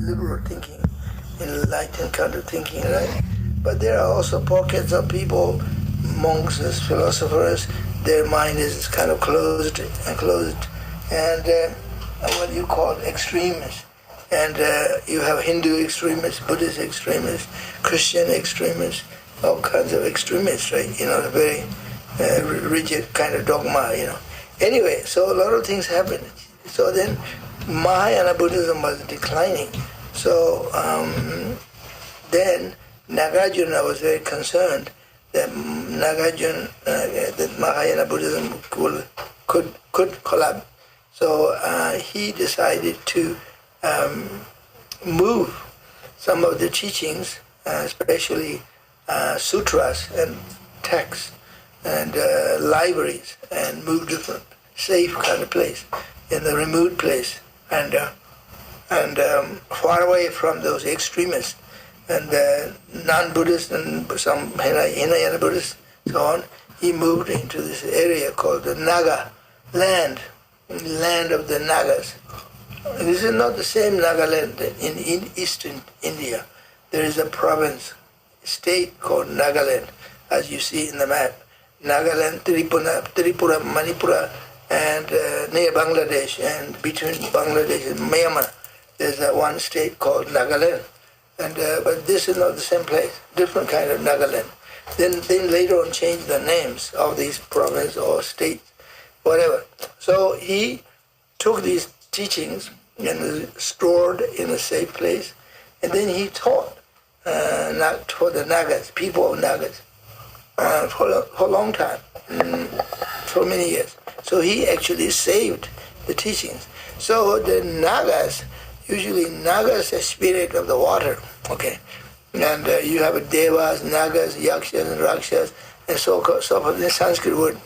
liberal thinking, enlightened kind of thinking, right? But there are also pockets of people, monks, philosophers, their mind is kind of closed, and what you call extremists. And you have Hindu extremists, Buddhist extremists, Christian extremists, all kinds of extremists, right? A very rigid kind of dogma, Anyway, so a lot of things happened. So then Mahayana Buddhism was declining. So then Nagarjuna was very concerned that that Mahayana Buddhism could collapse. So he decided to move some of the teachings, especially sutras and texts and libraries, and move different safe kind of place, in the remote place, and far away from those extremists and non-Buddhists and some Hinayana Buddhists, so on. He moved into this area called the Naga land of the Nagas. This is not the same Nagaland in eastern India. There is a province, state called Nagaland, as you see in the map. Nagaland, Tripura, Manipura, and near Bangladesh, and between Bangladesh and Myanmar, there's one state called Nagaland. And but this is not the same place, different kind of Nagaland. Then later on changed the names of these provinces or states, whatever. So he took these teachings and stored in a safe place, and then he taught for the Nagas, people of Nagas, for a long time, for many years. So he actually saved the teachings. So the Nagas, usually Nagas is spirit of the water, okay? And you have Devas, Nagas, Yakshas, and Rakshas, and so forth. The Sanskrit word.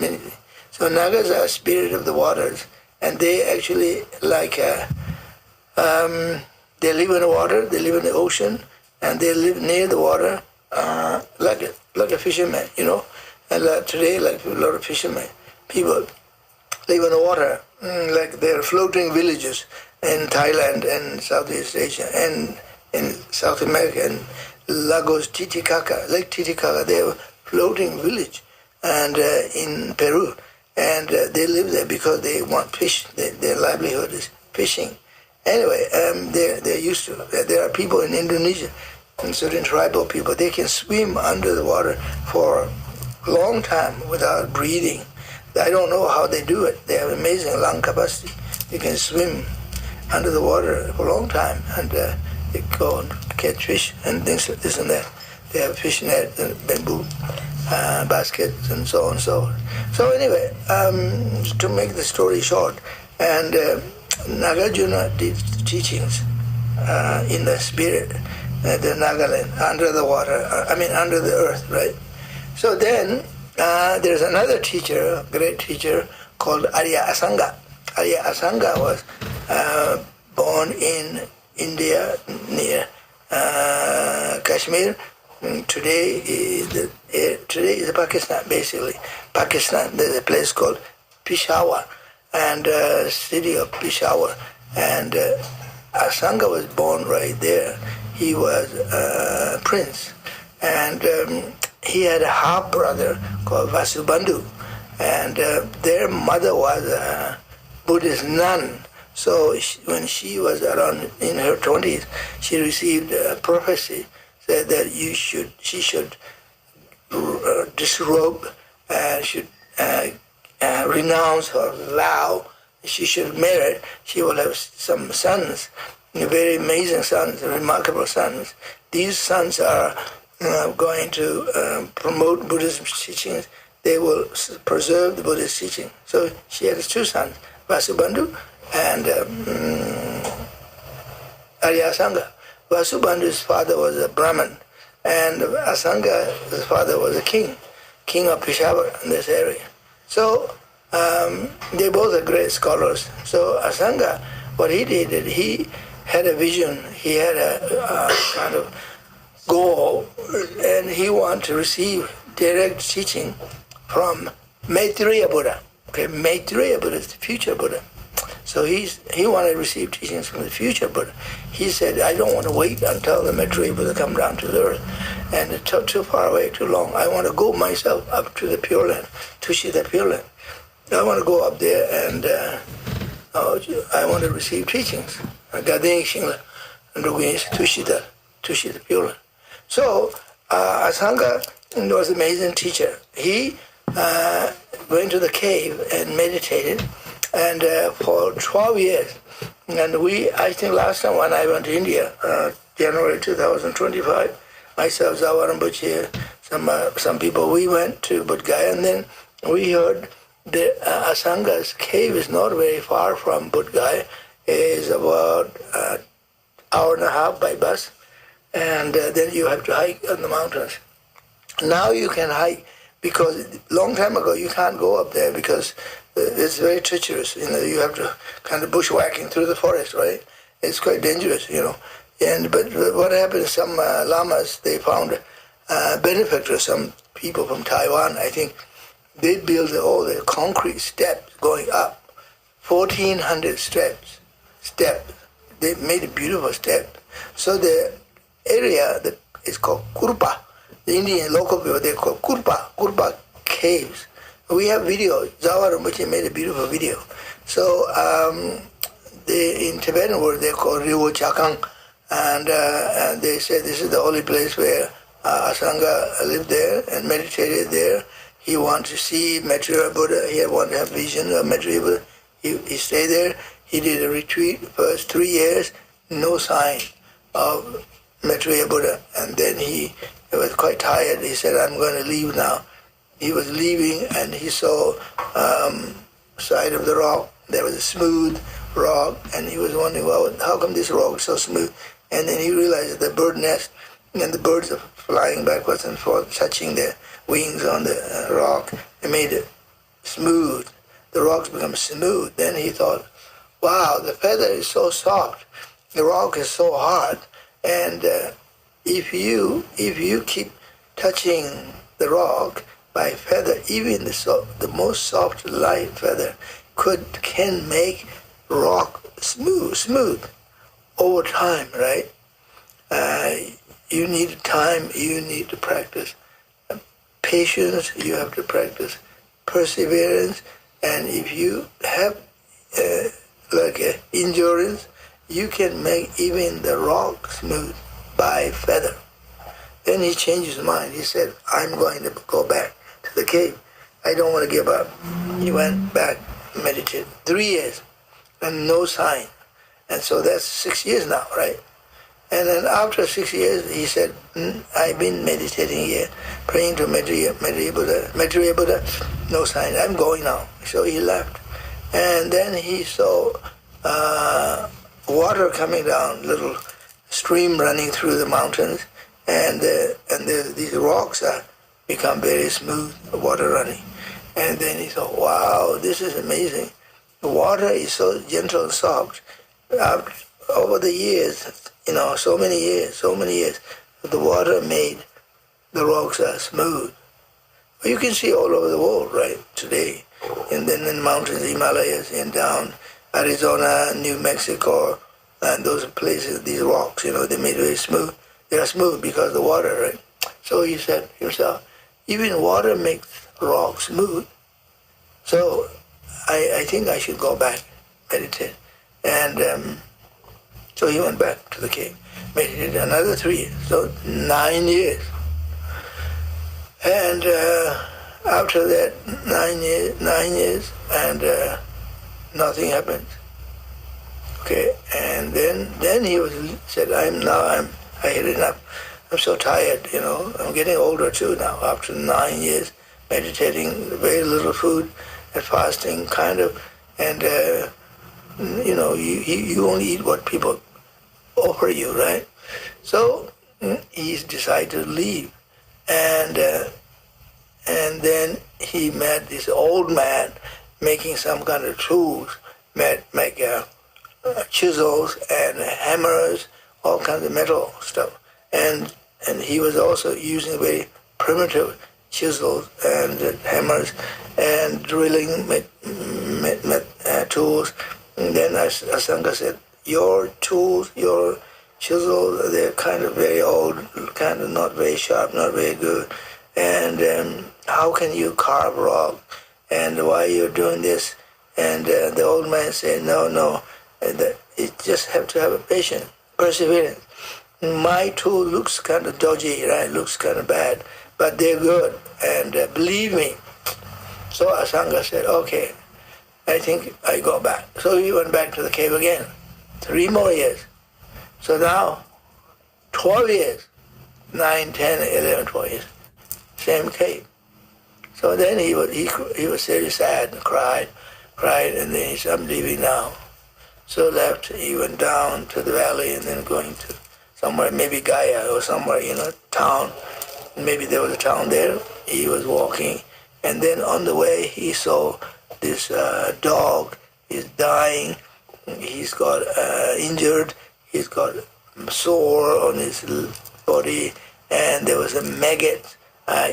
So Nagas are spirit of the waters, and they actually they live in the water, they live in the ocean, and they live near the water, like a fisherman, And today, like a lot of fishermen, people live in the water, like they're floating villages in Thailand and Southeast Asia and in South America and Lagos Titicaca, Lake Titicaca, they have a floating village, and in Peru, and they live there because they want fish. Their livelihood is fishing. Anyway, they're used to it. There are people in Indonesia, and certain tribal people, they can swim under the water for a long time without breathing. I don't know how they do it. They have amazing lung capacity. You can swim under the water for a long time, and they go and catch fish and things like this and that. They have fish net and bamboo baskets and so on and so on. So anyway, to make the story short, and Nagarjuna did teachings in the spirit, the Nagaland, under the water, under the earth, right? So then there's another teacher, great teacher, called Arya Asanga. Arya Asanga was born in India, near Kashmir. Today is Pakistan, basically. Pakistan, there's a place called Peshawar, and city of Peshawar. And Asanga was born right there. He was a prince. And he had a half-brother called Vasubandhu. And their mother was a Buddhist nun. So when she was around in her 20s, she received a prophecy, said that she should disrobe, should renounce her vow. She should marry. She will have some sons, very amazing sons, remarkable sons. These sons are going to promote Buddhist teachings. They will preserve the Buddhist teaching. So she has two sons, Vasubandhu and Arya Asanga. Vasubandhu's father was a Brahmin, and Asanga's father was a king of Peshawar in this area. So they both are great scholars. So Asanga, what he did, he had a vision, he had a kind of goal, and he wanted to receive direct teaching from Maitreya Buddha. Okay, Maitreya Buddha is the future Buddha. So he wanted to receive teachings from the future, but he said, I don't want to wait until the Maitreya Buddha come down to the earth. And it's too far away, too long. I want to go myself up to the Pure Land, to see the Pure Land. I want to go up there and I want to receive teachings. To see the Pure Land. So Asanga was an amazing teacher. He went to the cave and meditated, and for 12 years. And I think last time when I went to India, January 2025, myself, Zasep Rinpoche, some people, we went to Bodh Gaya, and then we heard the Asanga's cave is not very far from Bodh Gaya. It's about an hour and a half by bus, and then you have to hike on the mountains. Now you can hike, because long time ago you can't go up there because it's very treacherous. You have to kind of bushwhacking through the forest, right? It's quite dangerous, But what happened? Some lamas, they found benefactors, some people from Taiwan. I think they built all the concrete steps going up, 1,400 steps. They made a beautiful step. So the area that is called Kurpa. The Indian local people, they call Kurpa caves. We have video. Zasep Rinpoche made a beautiful video. So in Tibetan word, they call Riwo Chakang, and they say this is the only place where Asanga lived there and meditated there. He wanted to see Maitreya Buddha. He wanted to have vision of Maitreya Buddha. He stayed there. He did a retreat first 3 years, no sign of Maitreya Buddha, and then he was quite tired. He said, I'm going to leave now. He was leaving, and he saw side of the rock. There was a smooth rock, and he was wondering, well, how come this rock is so smooth? And then he realized the bird nest, and the birds are flying backwards and forth, touching their wings on the rock. It made it smooth. The rocks become smooth. Then he thought, wow, the feather is so soft. The rock is so hard. And if you keep touching the rock by feather, even the most soft, light feather can make rock smooth over time, right? You need time, you need to practice patience, you have to practice perseverance, and if you have endurance, you can make even the rock smooth by feather. Then he changed his mind. He said, I'm going to go back to the cave. I don't want to give up. He went back, meditated 3 years, and no sign. And so that's 6 years now, right? And then after 6 years, he said, I've been meditating here, praying to Maitreya Buddha, no sign. I'm going now. So he left. And then he saw water coming down, little stream running through the mountains, and these rocks are become very smooth, water running. And then he thought, wow, this is amazing. The water is so gentle and soft. Over the years, so many years, the water made the rocks are smooth. Well, you can see all over the world, right, today, and then in the mountains, Himalayas, and down Arizona, New Mexico, and those places, these rocks, they made very smooth. They are smooth because of the water, right? So he said himself, even water makes rock smooth. So I think I should go back, meditate. And so he went back to the cave, meditated another 3 years, so 9 years. And after that 9 years, and nothing happened. Okay, and then he said, I had enough. I'm so tired, I'm getting older too now. After 9 years meditating, very little food and fasting, kind of, and you only eat what people offer you, right? So he decided to leave, and then he met this old man making some kind of tools, make chisels and hammers, all kinds of metal stuff, and he was also using very primitive chisels and hammers and drilling tools, And then Asanga said, your tools, your chisel, they're kind of very old, kind of not very sharp, not very good. And how can you carve rock? And why you're doing this? And the old man said, no. And you just have to have a patience, perseverance. My tool looks kind of dodgy, right? Looks kind of bad, but they're good. And believe me. So Asanga said, okay, I think I go back. So he went back to the cave again. 3 more years. So now, 12 years. 9, 10, 11, 12 years. Same cave. So then he was very sad and cried, and then he said, I'm leaving now. So left, he went down to the valley and then going to somewhere, maybe Gaya or somewhere, town. Maybe there was a town there. He was walking, and then on the way he saw this dog is dying. He's got injured. He's got sore on his body, and there was a maggot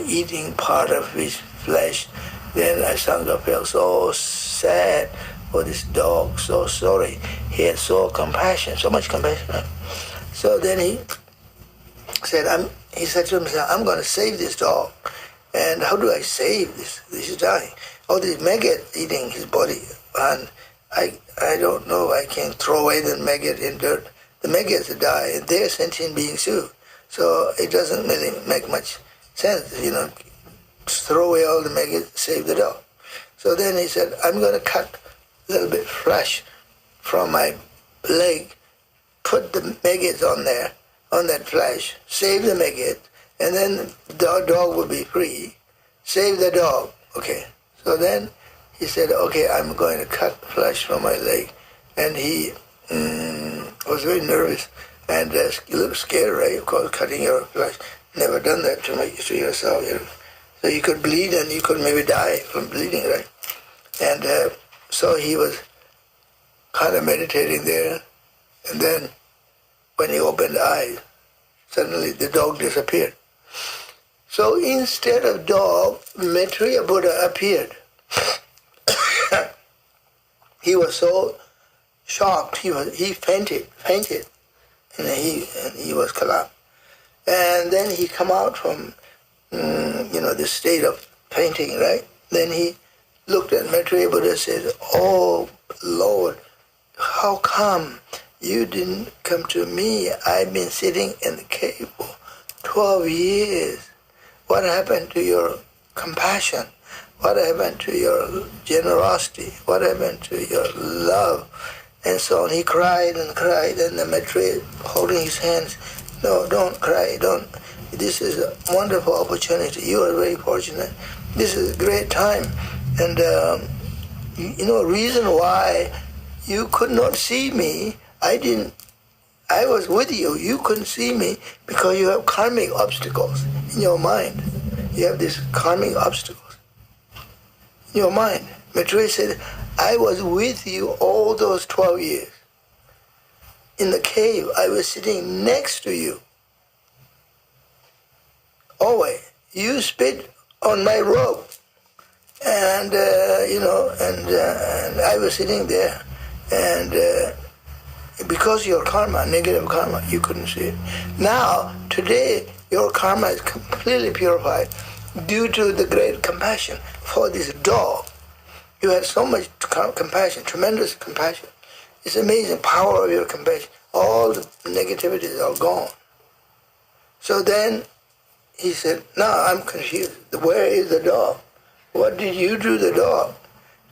eating part of his flesh. Then Asanga felt so sad for this dog, so sorry. He had so much compassion. So then he said to himself, I'm going to save this dog. And how do I save this? This is dying. Oh, this maggot eating his body. And I don't know, I can throw away the maggot in dirt. The maggots die, and they're sentient beings too. So it doesn't really make much sense, throw away all the maggots, save the dog. So then he said, I'm going to cut a little bit flesh from my leg, put the maggots on there, on that flesh, save the maggot, and then the dog will be free. Save the dog. Okay. So then he said, okay, I'm going to cut flesh from my leg. And he was very nervous and a little scared, right? Of course, cutting your flesh. Never done that to yourself, So you could bleed and you could maybe die from bleeding, right? And so he was kind of meditating there. And then when he opened the eyes, suddenly the dog disappeared. So instead of dog, Maitreya Buddha appeared. He was so shocked, he fainted, and he was collapsed. And then he come out from, this state of fainting, right? Then he looked at Maitreya Buddha and said, oh, Lord, how come you didn't come to me? I've been sitting in the cave for 12 years. What happened to your compassion? What happened to your generosity? What happened to your love? And so on. He cried, and the Maitreya holding his hands, no, don't cry, don't. This is a wonderful opportunity. You are very fortunate. This is a great time. And, reason why you could not see me, I was with you. You couldn't see me because you have karmic obstacles in your mind. You have these karmic obstacles in your mind. Maitreya said, I was with you all those 12 years. In the cave, I was sitting next to you. Always. You spit on my robe. And, and I was sitting there. And because your karma, negative karma, you couldn't see it. Now, today, your karma is completely purified due to the great compassion for this dog. You had so much compassion, tremendous compassion. It's amazing power of your compassion. All the negativities are gone. So then he said, now I'm confused. Where is the dog? What did you do to the dog?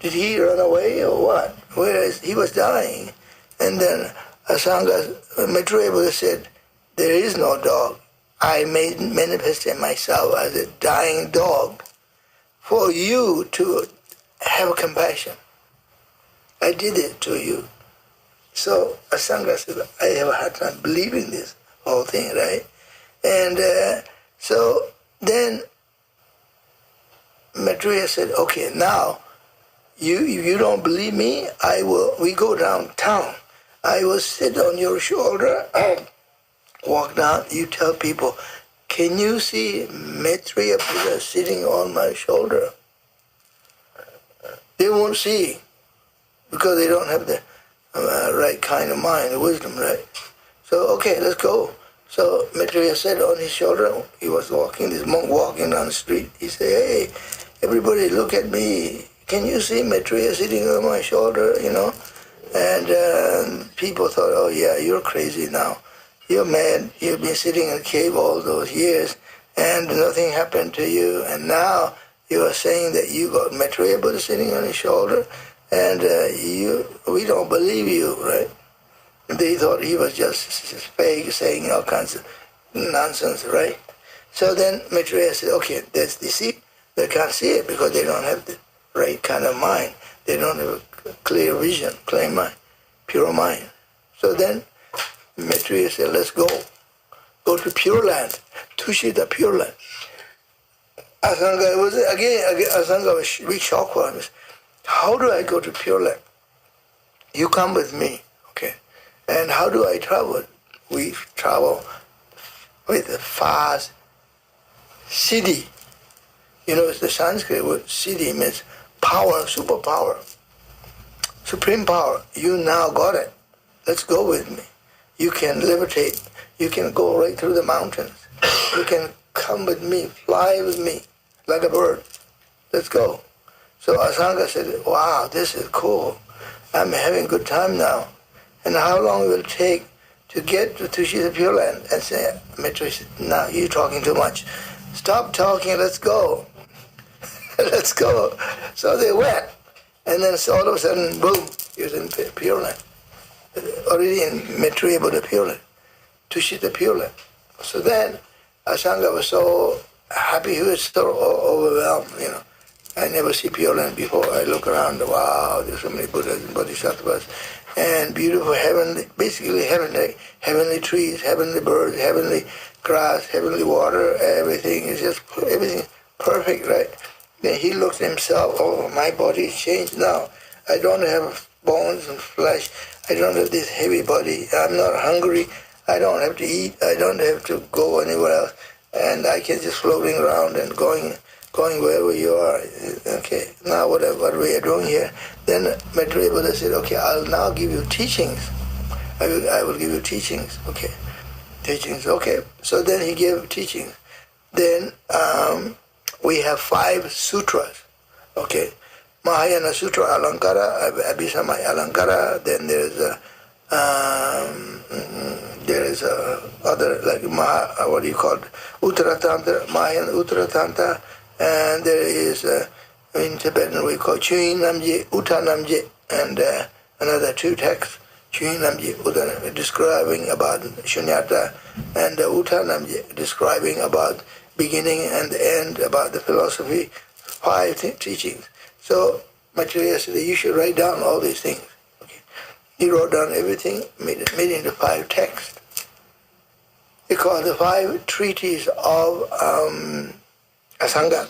Did he run away or what? Whereas he was dying. And then Asanga, Maitreya Buddha said, there is no dog. I manifested myself as a dying dog for you to have compassion. I did it to you. So Asanga said, I have a hard time believing this whole thing, right? And so then Maitreya said, okay, now you don't believe me, we go downtown. I will sit on your shoulder and walk down. You tell people, can you see Maitreya Buddha sitting on my shoulder? They won't see because they don't have the right kind of mind, wisdom, right? So, okay, let's go. So Maitreya said on his shoulder, he was walking, this monk walking down the street, he said, hey, everybody look at me. Can you see Maitreya sitting on my shoulder, And people thought, oh yeah, you're crazy now. You're mad. You've been sitting in a cave all those years and nothing happened to you. And now you are saying that you got Maitreya Buddha sitting on his shoulder and we don't believe you, right? They thought he was just fake, saying all kinds of nonsense, right? So then Maitreya said, okay, that's deceit. They can't see it because they don't have the right kind of mind. They don't have a clear vision, clear mind, pure mind. So then Maitreya said, let's go. Go to Pure Land, Tushita Pure Land. Asanga was big shock for him. How do I go to Pure Land? You come with me, okay? And how do I travel? We travel with a fast siddhi. It's the Sanskrit word siddhi means power, superpower, supreme power. You now got it. Let's go with me. You can levitate. You can go right through the mountains. You can come with me, fly with me like a bird. Let's go. So Asanga said, wow, this is cool. I'm having a good time now. And how long will it take to get to Tushita Pure Land? And say, Maitreya said, no, you're talking too much. Stop talking, let's go. Let's go. So they went. And then all of a sudden, boom, he was in Pure Land. Already in Maitreya Buddha Pure Land, Tushita Pure Land. So then Asanga was so happy, he was so overwhelmed, I never see Pure Land before. I look around, wow, there's so many Buddhas and Bodhisattvas, and beautiful basically heavenly trees, heavenly birds, heavenly grass, heavenly water, everything is just, everything perfect, right? Then he looks at himself, oh, my body is changed now. I don't have bones and flesh. I don't have this heavy body. I'm not hungry. I don't have to eat. I don't have to go anywhere else. And I can just floating around and going wherever you are. Okay, now what we are doing here. Then Maitreya Buddha said, okay, I'll now give you teachings. I will give you teachings. Okay, teachings. Okay, so then he gave teachings. Then we have 5 sutras. Okay, Mahayana Sutra Alankara, Abhisamaya Alankara. Then there is other like what do you call it? Uttaratantra, Mahayana Uttaratantra. And there is, in Tibetan we call Chuyin Namje, Uta Namje, and another 2 texts, Chuyin Namje, Uta, describing about Shunyata, and Uta Namje, describing about beginning and end, about the philosophy, 5 teachings. So Maitreya said, you should write down all these things. Okay. He wrote down everything, made it into 5 texts. He called the 5 treatises of Asanga.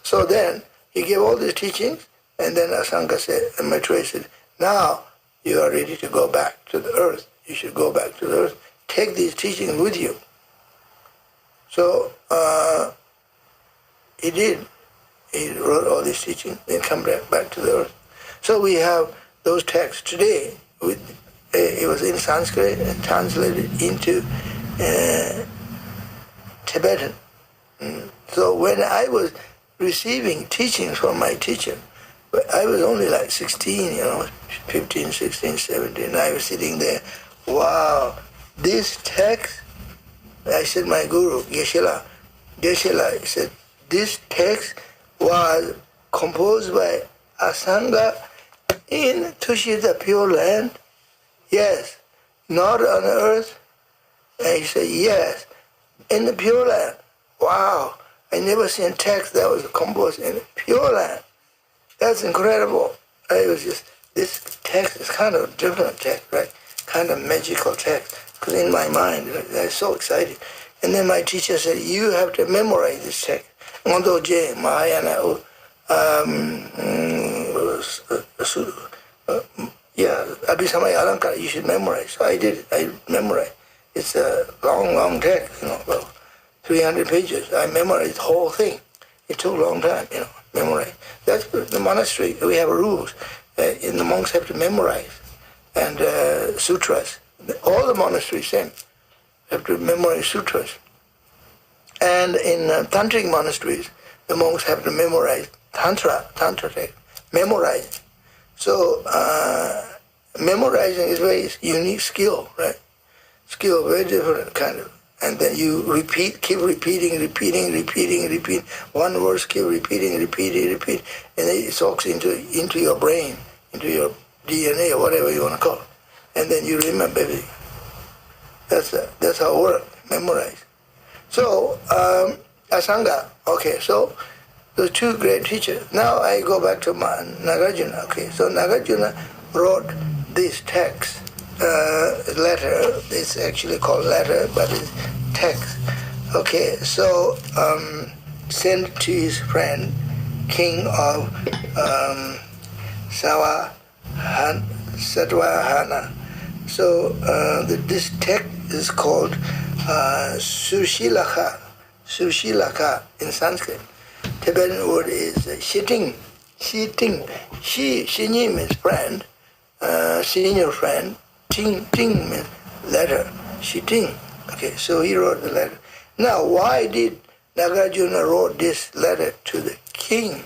So then he gave all these teachings, and then Asanga said, and Maitreya said, now you are ready to go back to the earth. You should go back to the earth. Take these teachings with you. So he did. He wrote all these teachings, then come back to the earth. So we have those texts today. It was in Sanskrit and translated into Tibetan. So when I was receiving teachings from my teacher, I was only like 16, 15, 16, 17. I was sitting there, wow, this text, I said, my guru, Geshe-la, he said, this text was composed by Asanga in Tushita Pure Land. Yes, not on earth. And he said, yes, in the Pure Land. Wow, I never seen text that was composed in Pure Land. That's incredible. This text is kind of a different text, right? Kind of magical text. Because in my mind, I was so excited. And then my teacher said, you have to memorize this text. Mondo J, Mahayana, Abhisamaya Alankara, you should memorize. So I did. I memorized. It's a long text, about 300 pages. I memorized the whole thing. It took a long time, memorize. That's the monastery. We have rules. The monks have to memorize. and sutras. All the monasteries same. Have to memorize sutras. And in tantric monasteries, the monks have to memorize tantra text, memorize. So memorizing is very unique skill, right? Skill, very different kind of. And then you repeat, keep repeating. One verse, keep repeating, repeat, and then it soaks into your brain, into your DNA or whatever you want to call it. And then you remember everything. That's how it works, memorize. So, Asanga, okay, so the two great teachers. Now I go back to Nagarjuna, okay. So Nagarjuna wrote this text, letter. It's actually called letter, but it's text. Okay, so sent to his friend, king of Satvahana. So this text is called Sushilaka in Sanskrit. Tibetan word is shitting. Shinyi means friend, senior friend. Ting means letter. Shitting. Okay, so he wrote the letter. Now, why did Nagarjuna wrote this letter to the king?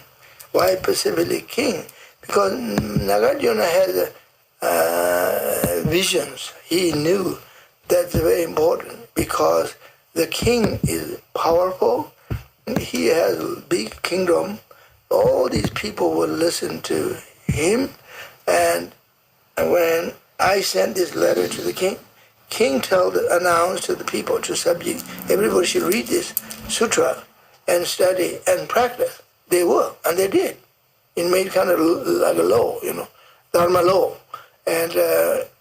Why specifically king? Because Nagarjuna has visions. He knew that's very important because the king is powerful. He has a big kingdom. All these people will listen to him. And when I sent this letter to the king announced to the people, to subject, everybody should read this sutra and study and practice. They will, and they did. It made kind of like a law, Dharma law. And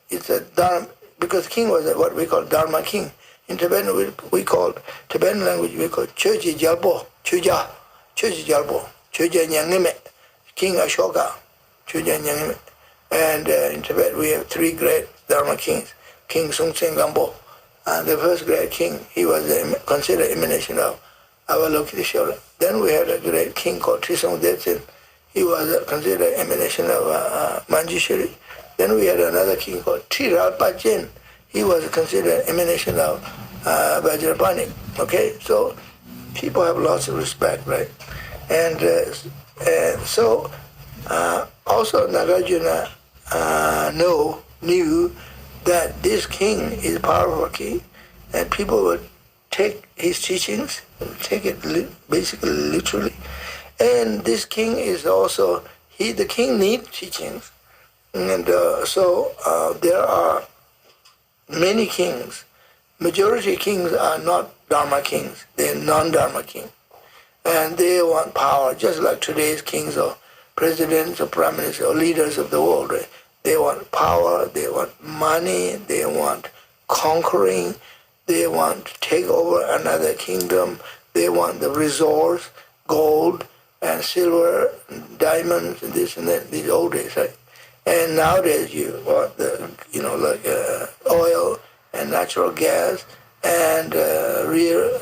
it's a Dharma, because king was what we call Dharma king. In Tibetan, we call, Tibetan language, we call Choji Jalpo, Chuja Nyangime, King Ashoka, Chuja Nyangime. And in Tibet, we have three great Dharma kings. King Sungtsen Gampo, the first great king, he was considered emanation of Avalokiteshvara. Then we had a great king called Trisong Detsen. He was considered emanation of Manjushri. Then we had another king called Tiralpachen. He was considered emanation of Vajrapani. Okay, so people have lots of respect, right? And so also Nagarjuna knew that this king is a powerful king, and people would take his teachings, take it basically literally. And this king is also, the king needs teachings. And so there are many kings. Majority kings are not Dharma kings, they're non-Dharma kings. And they want power, just like today's kings or presidents or prime ministers or leaders of the world, right? They want power, they want money, they want conquering, they want to take over another kingdom, they want the resource, gold and silver, and diamonds, and this and that, these old days, right? And nowadays you want the, oil and natural gas and rare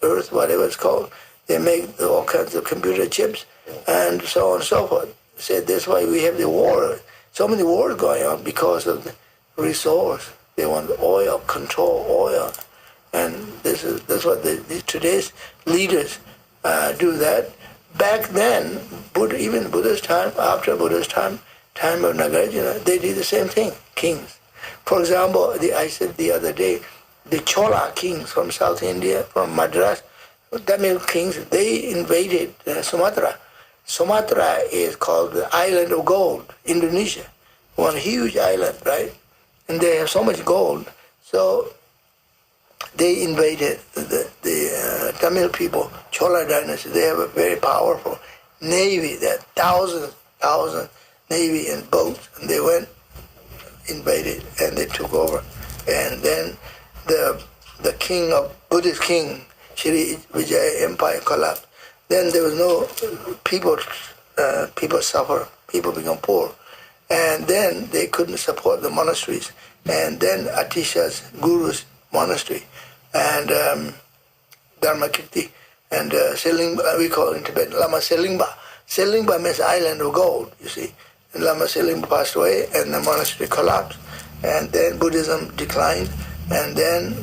earth, whatever it's called. They make all kinds of computer chips and so on and so forth. So that's why we have the war. So many wars going on because of the resource. They want oil, control oil. And that's what today's leaders do that. Back then, even Buddha's time, after Buddha's time of Nagarjuna, they did the same thing, kings. For example, I said the other day, the Chola kings from South India, from Madras, Tamil kings, they invaded Sumatra. Sumatra is called the island of gold, Indonesia. One huge island, right? And they have so much gold. So they invaded the Tamil people, Chola dynasty. They have a very powerful navy, that thousand navy and boats. And they went, invaded, and they took over. And then the king of, Buddhist king, Shri Vijaya Empire collapsed. Then there was no people suffer, people become poor. And then they couldn't support the monasteries. And then Atisha's guru's monastery, and Dharmakirti, and Selingba, we call it in Tibetan, Lama Selingba. Selingba means island of gold, you see. Lama Selim passed away, and the monastery collapsed, and then Buddhism declined, and then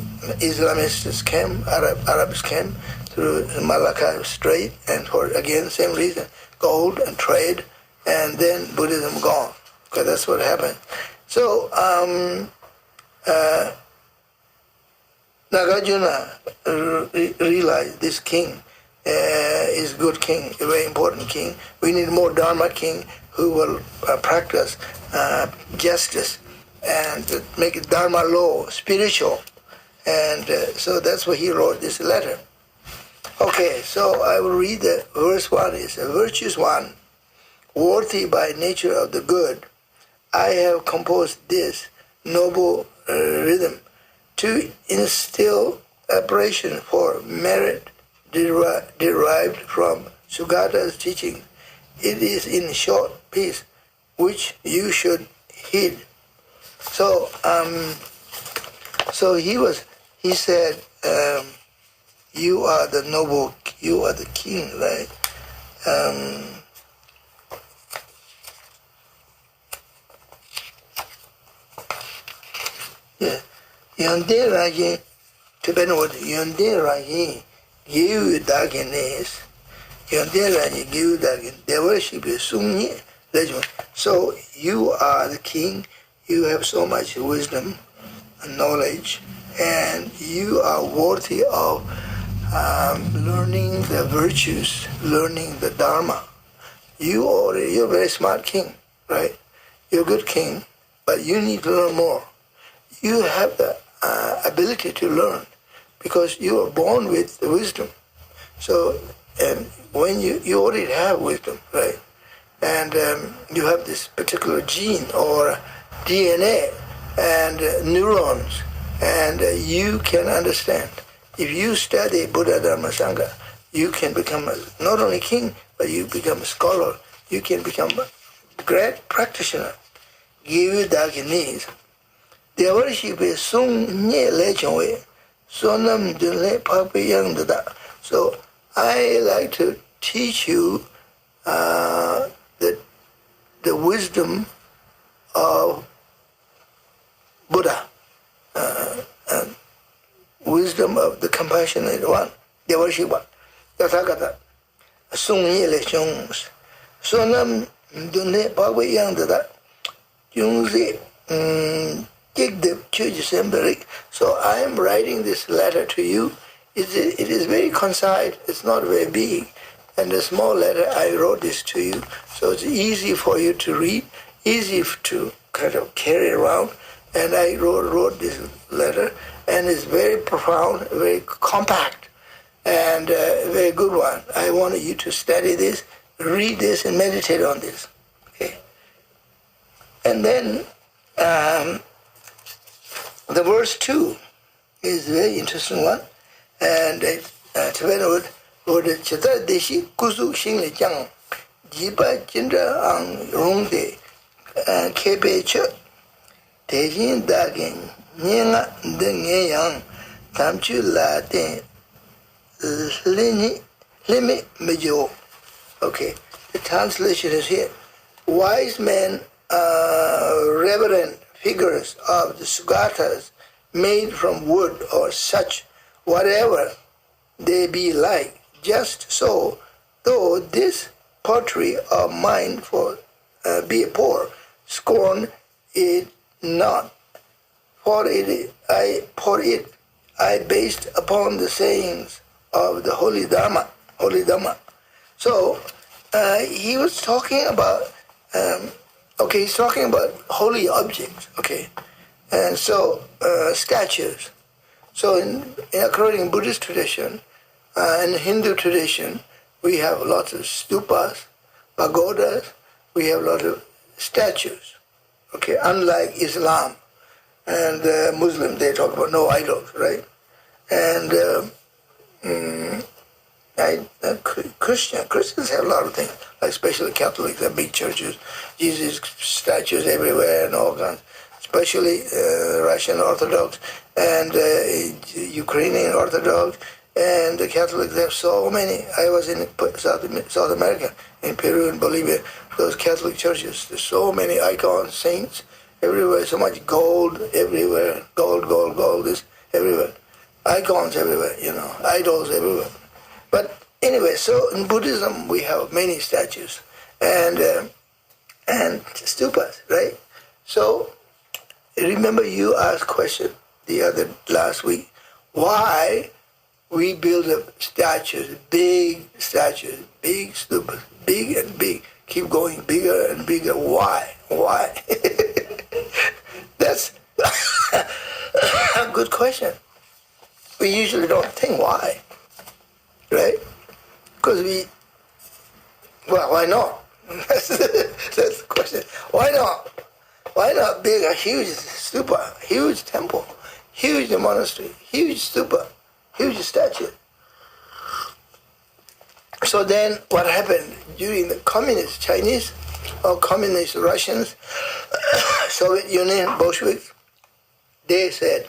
Islamists came, Arabs came through Malacca Strait, and for again same reason, gold and trade, and then Buddhism gone. Okay, that's what happened. So Nagarjuna realized this king is good king, a very important king. We need more Dharma king who will practice justice and make it Dharma law, spiritual. And so that's why he wrote this letter. Okay, so I will read the verse 1 is virtuous one, worthy by nature of the good. I have composed this noble rhythm to instill admiration for merit derived from Sugata's teaching. It is in short piece which you should heed. So he said, you are the noble, you are the king, right? Yeah. Yonde Raji, Tibetan word, Yonde Raji, give Dagenes, Yonde Raji, give Dagen, their worship is Sungye, legend. So you are the king, you have so much wisdom and knowledge, and you are worthy of learning the virtues, learning the Dharma. You're a very smart king, right? You're a good king, but you need to learn more. You have the ability to learn because you are born with the wisdom. So, and when you already have wisdom, right? And you have this particular gene or DNA and neurons, and you can understand. If you study Buddha, Dharma, Sangha, you can become not only king, but you become a scholar. You can become a great practitioner. Give you Daginese. Their worship is Sung Nye Le Chongwei, Sonam Dunle Papi Yang Dada. So I like to teach you the wisdom of Buddha, and wisdom of the compassionate one, the worship one, Tathagata. Sung Nye Le Chong, Sonam Dunle Papi Yang Dada. Jungzi. So I am writing this letter to you. It is very concise. It's not very big. And a small letter, I wrote this to you. So it's easy for you to read, easy to kind of carry around. And I wrote this letter, and it's very profound, very compact, and a very good one. I wanted you to study this, read this, and meditate on this. Okay. And then the verse 2 is a very interesting one, and Tibetan word Chita Deshi Kusu Xingli Jiang Jiba Jindra Ang Rongde Kebe Che Tejin Dagin Nyanga Denge Yang Tamchu La Den Limi Mejo. Okay, the translation is here. Wise men reverend figures of the Sugatas made from wood or such, whatever they be like, just so, though this pottery of mine for be poor, scorn it not, for it I based upon the sayings of the holy Dhamma. So he was talking about he's talking about holy objects, okay, and so statues. So according to Buddhist tradition and Hindu tradition, we have lots of stupas, pagodas, we have a lot of statues, okay, unlike Islam and Muslim, they talk about no idols, right? And Christians have a lot of things, like especially Catholics have big churches, Jesus statues everywhere and all kinds, especially Russian Orthodox and Ukrainian Orthodox And the Catholics have so many. I was in South America, in Peru and Bolivia, those Catholic churches. There's so many icons, saints, everywhere, so much gold everywhere, gold is everywhere. Icons everywhere, idols everywhere. But anyway, so in Buddhism we have many statues and stupas, right? So remember you asked question last week, why we build up statues, big stupas, big and big, keep going bigger and bigger. Why? That's a good question. We usually don't think why, right? Because why not? That's the question. Why not? Why not build a huge stupa, huge temple, huge monastery, huge stupa, huge statue? So then what happened during the communist Chinese or communist Russians, Soviet Union, Bolsheviks, they said,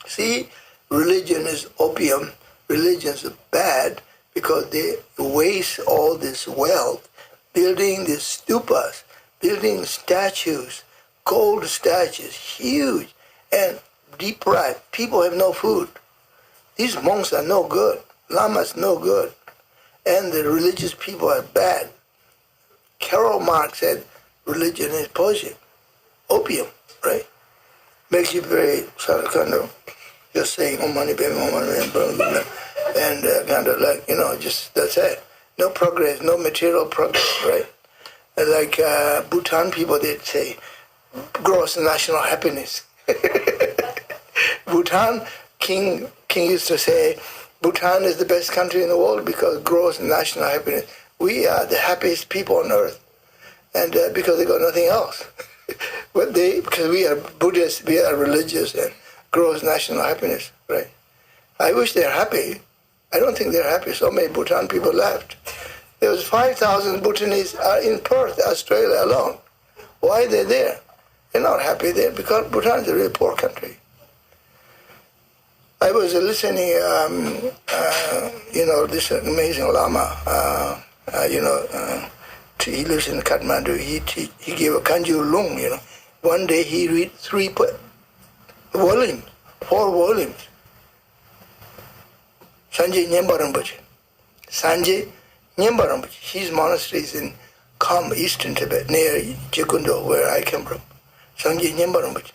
see, religion is opium, religion is bad because they waste all this wealth building these stupas, building statues, gold statues, huge, and deprived. People have no food. These monks are no good. Lamas no good. And the religious people are bad. Karl Marx said religion is poison, opium, right? Makes you very sort of kind of just saying, oh money, baby, oh money, and kind of like, just that's it. No progress, no material progress, right? Like Bhutan people, they'd say, gross national happiness. Bhutan, King used to say, Bhutan is the best country in the world because gross national happiness. We are the happiest people on earth, and because they got nothing else. But because we are Buddhists, we are religious, and gross national happiness, right? I wish they're happy. I don't think they're happy. So many Bhutan people left. There was 5,000 Bhutanese in Perth, Australia alone. Why are they there? They're not happy there because Bhutan is a really poor country. I was listening, this amazing Lama, he lives in Kathmandu. He gave a Kanju Lung, One day he read 4 volumes. Sanjay Nyemba Rinpoche. Sanjay Nyemba Rinpoche. His monastery is in Kham, eastern Tibet, near Jikundo, where I came from. Sanjay Nyemba Rinpoche.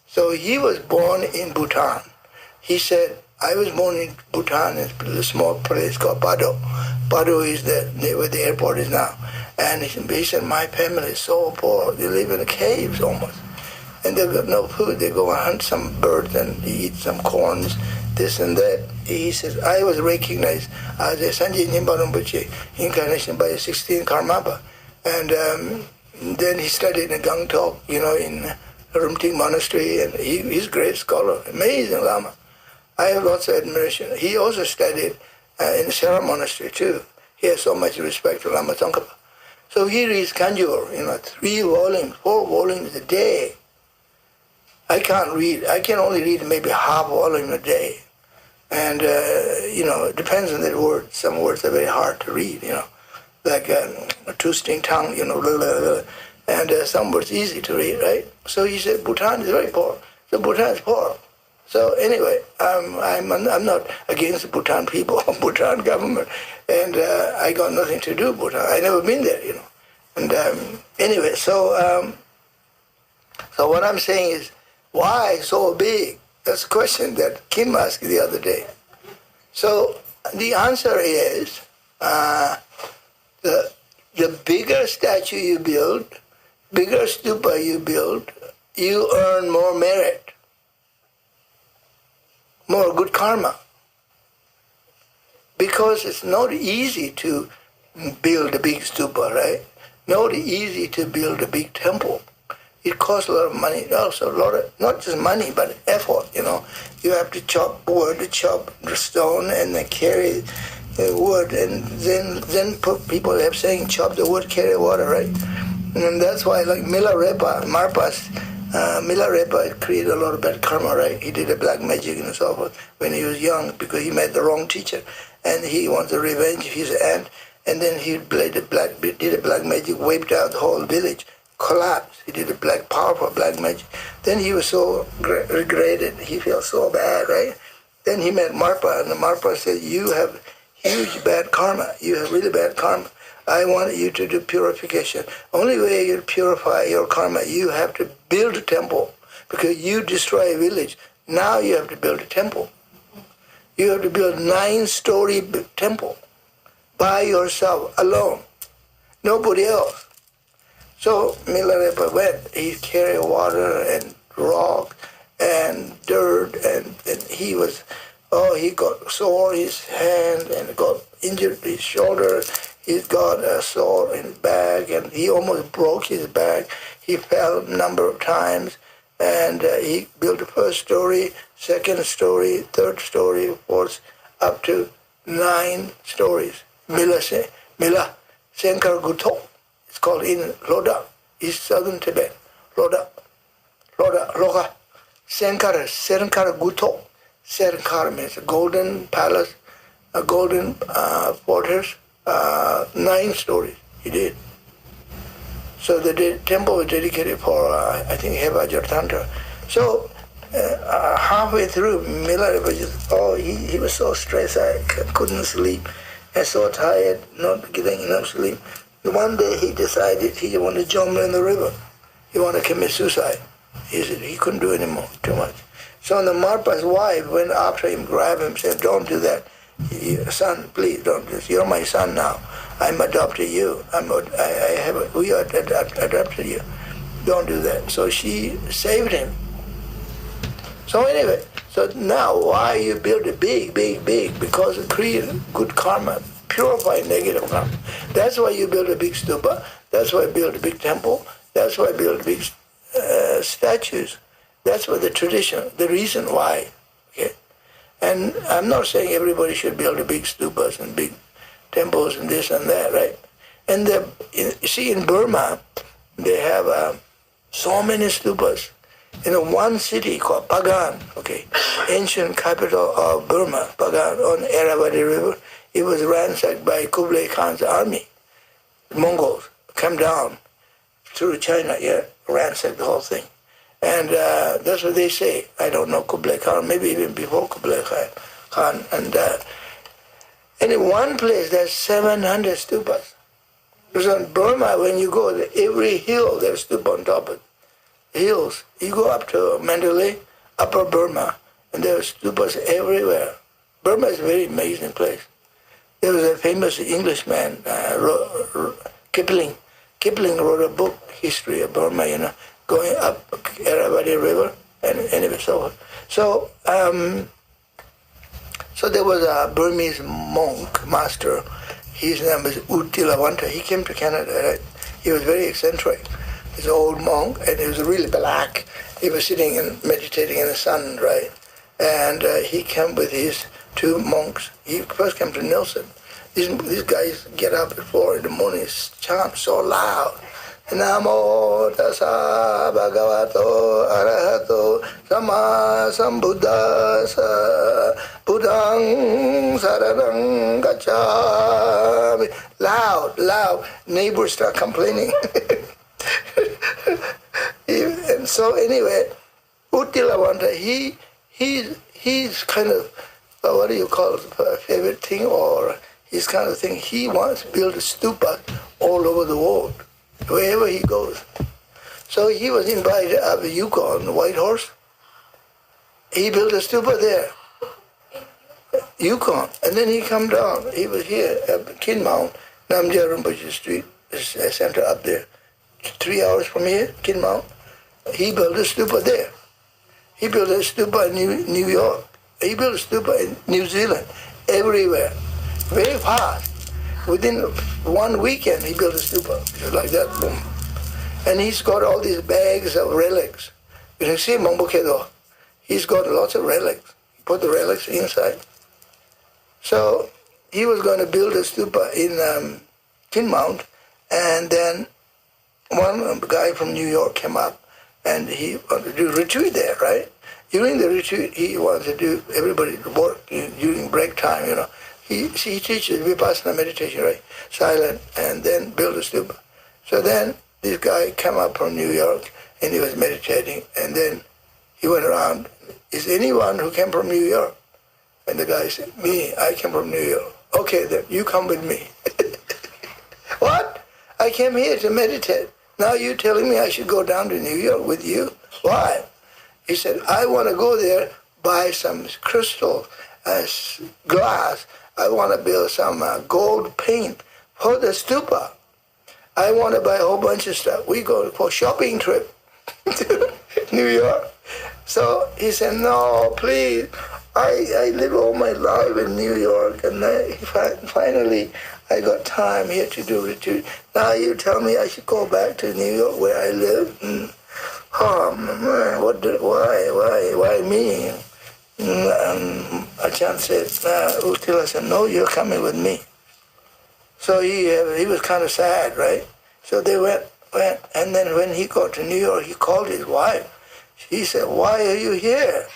So he was born in Bhutan. He said, I was born in Bhutan, in a small place called Pado. Pado is where the airport is now. And he said, my family is so poor. They live in the caves almost. And they've got no food. They go and hunt some birds and eat some corns, this and that. He says, I was recognized as a Sanjay Nyemba Rinpoche incarnation by 16 Karmapa. And then he studied in Gangtok, in Rumting Monastery, and he's a great scholar, amazing Lama. I have lots of admiration. He also studied in the Sera Monastery too. He has so much respect for Lama Tsongkhapa. So he reads Kanjur, 3 volumes, 4 volumes a day. I can't read. I can only read maybe half volume a day. And, it depends on the word. Some words are very hard to read, like a 2-string tongue, and some words easy to read, right? So he said, Bhutan is very poor. So Bhutan is poor. So anyway, I'm not against the Bhutan people, Bhutan government, and I got nothing to do with Bhutan. I never been there, And anyway, so what I'm saying is, why so big? That's a question that Kim asked the other day. So the answer is, the bigger statue you build, bigger stupa you build, you earn more merit, more good karma. Because it's not easy to build a big stupa, right? Not easy to build a big temple. It costs a lot of money, also a lot of, not just money, but effort, You have to chop wood, chop stone, and then carry the wood, and then people have saying, chop the wood, carry water, right? And that's why, like Milarepa, Marpas, Milarepa created a lot of bad karma, right? He did a black magic and so forth when he was young because he met the wrong teacher, and he wanted to revenge his aunt, and then he did a black magic, wiped out the whole village, collapsed. He did a powerful black magic. Then he was so regretted, he felt so bad, right? Then he met Marpa, and the Marpa said, "You have huge bad karma. You have really bad karma. I want you to do purification. Only way you purify your karma, you have to build a temple because you destroy a village. Now you have to build a temple. You have to build a 9-story temple by yourself, alone, nobody else." So Milarepa went. He carried water and rock and dirt, and he got sore his hand and got injured his shoulder. He got a sore in his back, and he almost broke his back. He fell a number of times, and he built the first story, second story, third story, fourth, up to 9 stories. Mila Senkar Guto. It's called in Loda, East Southern Tibet. Loda, Senkar Guto. Senkar means a golden palace, a golden fortress. 9 stories he did. So the temple was dedicated for, I think, Hevajar Tantra. So halfway through, Milarepa he was so stressed, I couldn't sleep, and so tired, not getting enough sleep. One day he decided he wanted to jump in the river. He wanted to commit suicide. He said he couldn't do anymore, too much. So the Marpa's wife went after him, grabbed him, said, "Don't do that. Son, please don't do this. You're my son now. I'm adopted you. We adopted you. Don't do that." So she saved him. So anyway, so now why you build a big? Because it creates good karma, purify negative karma. That's why you build a big stupa. That's why you build a big temple. That's why you build big statues. That's what the tradition, the reason why. Okay. And I'm not saying everybody should build a big stupas and big temples and this and that, right? And you see, in Burma, they have so many stupas. In one city called Pagan, okay, ancient capital of Burma, Pagan, on Irrawaddy River, it was ransacked by Kublai Khan's army. Mongols come down through China, ransacked the whole thing. And that's what they say. I don't know Kublai Khan, maybe even before Kublai Khan. And in one place, there's 700 stupas. Because in Burma, when you go, every hill, there's stupa on top of it. Hills. You go up to Mandalay, Upper Burma, and there are stupas everywhere. Burma is a very amazing place. There was a famous Englishman, Kipling. Kipling wrote a book, History of Burma, going up Irrawaddy River, and anyway, so on. So there was a Burmese monk, master. His name was Uttilawanta. He came to Canada, right? He was very eccentric. He's an old monk, and he was really black. He was sitting and meditating in the sun, right? And he came with his 2 monks. He first came to Nelson. These guys get up at 4 in the morning, chant so loud. Namo tassa bhagavato arahato sama sambuddhassa buddhang saranang gacchami. Loud. Neighbors start complaining. And so anyway, Uttilawanta, he's kind of, what do you call it, favorite thing, or his kind of thing, he wants to build a stupa all over the world, wherever he goes. So he was invited up the Yukon, White Horse. He built a stupa there, Yukon, and then he come down. He was here at Kinmount, Namgyal Rinpoche Street, center up there. 3 hours from here, Kinmount. He built a stupa there. He built a stupa in New York. He built a stupa in New Zealand, everywhere, very fast. Within 1 weekend, he built a stupa, just like that, boom. And he's got all these bags of relics. You can see Mongbokedo. He's got lots of relics. He put the relics inside. So he was going to build a stupa in Kinmount, and then one guy from New York came up and he wanted to do retreat there, right? During the retreat, he wants to do everybody to work during break time, He teaches Vipassana meditation, right? Silent, and then build a stupa. So then this guy came up from New York, and he was meditating, and then he went around, is anyone who came from New York? And the guy said, me, I came from New York. Okay, then you come with me. What? I came here to meditate. Now you're telling me I should go down to New York with you? Why? He said, I want to go there, buy some crystal, glass. I want to build some gold paint for the stupa. I want to buy a whole bunch of stuff. We go for a shopping trip to New York. So he said, no, please. I live all my life in New York, and finally I got time here to do retreat. Now you tell me I should go back to New York where I live? Oh man, why me? Ajahn said, Uttila said, no, you're coming with me. So he was kind of sad, right? So they went, and then when he got to New York, he called his wife. He said, why are you here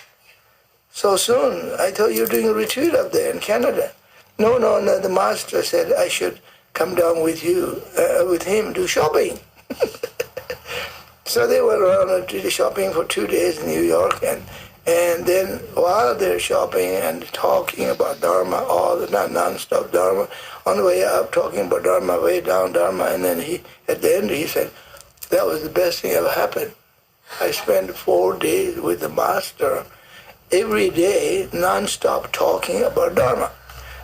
so soon? I thought you were doing a retreat up there in Canada. No, the master said I should come down with you, with him, do shopping. So they went around and did shopping for 2 days in New York, and then while they're shopping and talking about Dharma, non-stop Dharma, on the way up talking about Dharma, way down Dharma, and then at the end he said, that was the best thing ever happened. I spent 4 days with the master, every day, non-stop talking about Dharma.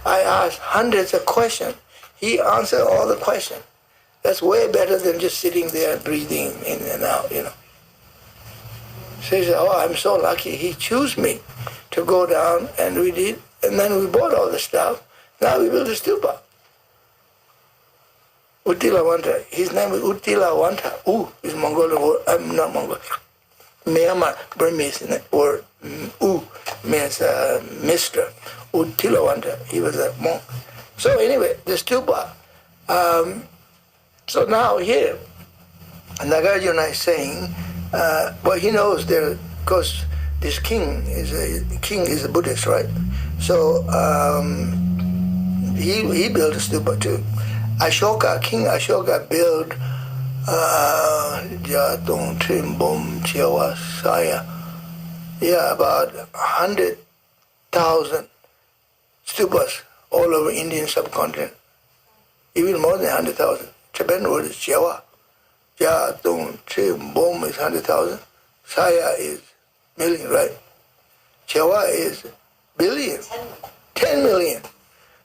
I asked hundreds of questions. He answered all the questions. That's way better than just sitting there and breathing in and out, So he said, I'm so lucky. He chose me to go down, and we did. And then we bought all the stuff. Now we built a stupa. Uttila Wanta. His name is Uttila Wanta. Is Mongolian word. I'm not Mongolian. Myanmar, Burmese word. Means Mr. Uttila Wanta. He was a monk. So anyway, the stupa. So now here, Nagarjuna is saying, he knows there, because this king is a Buddhist, right? So he built a stupa too. King Ashoka built Jatong Trimbom Chiawa Saya. About 100,000 stupas all over Indian subcontinent. Even more than 100,000. Tibetan word is Chiawa. Jatong Trimbom is 100,000. Saya is million, right? Chiawa is billion. 10 million.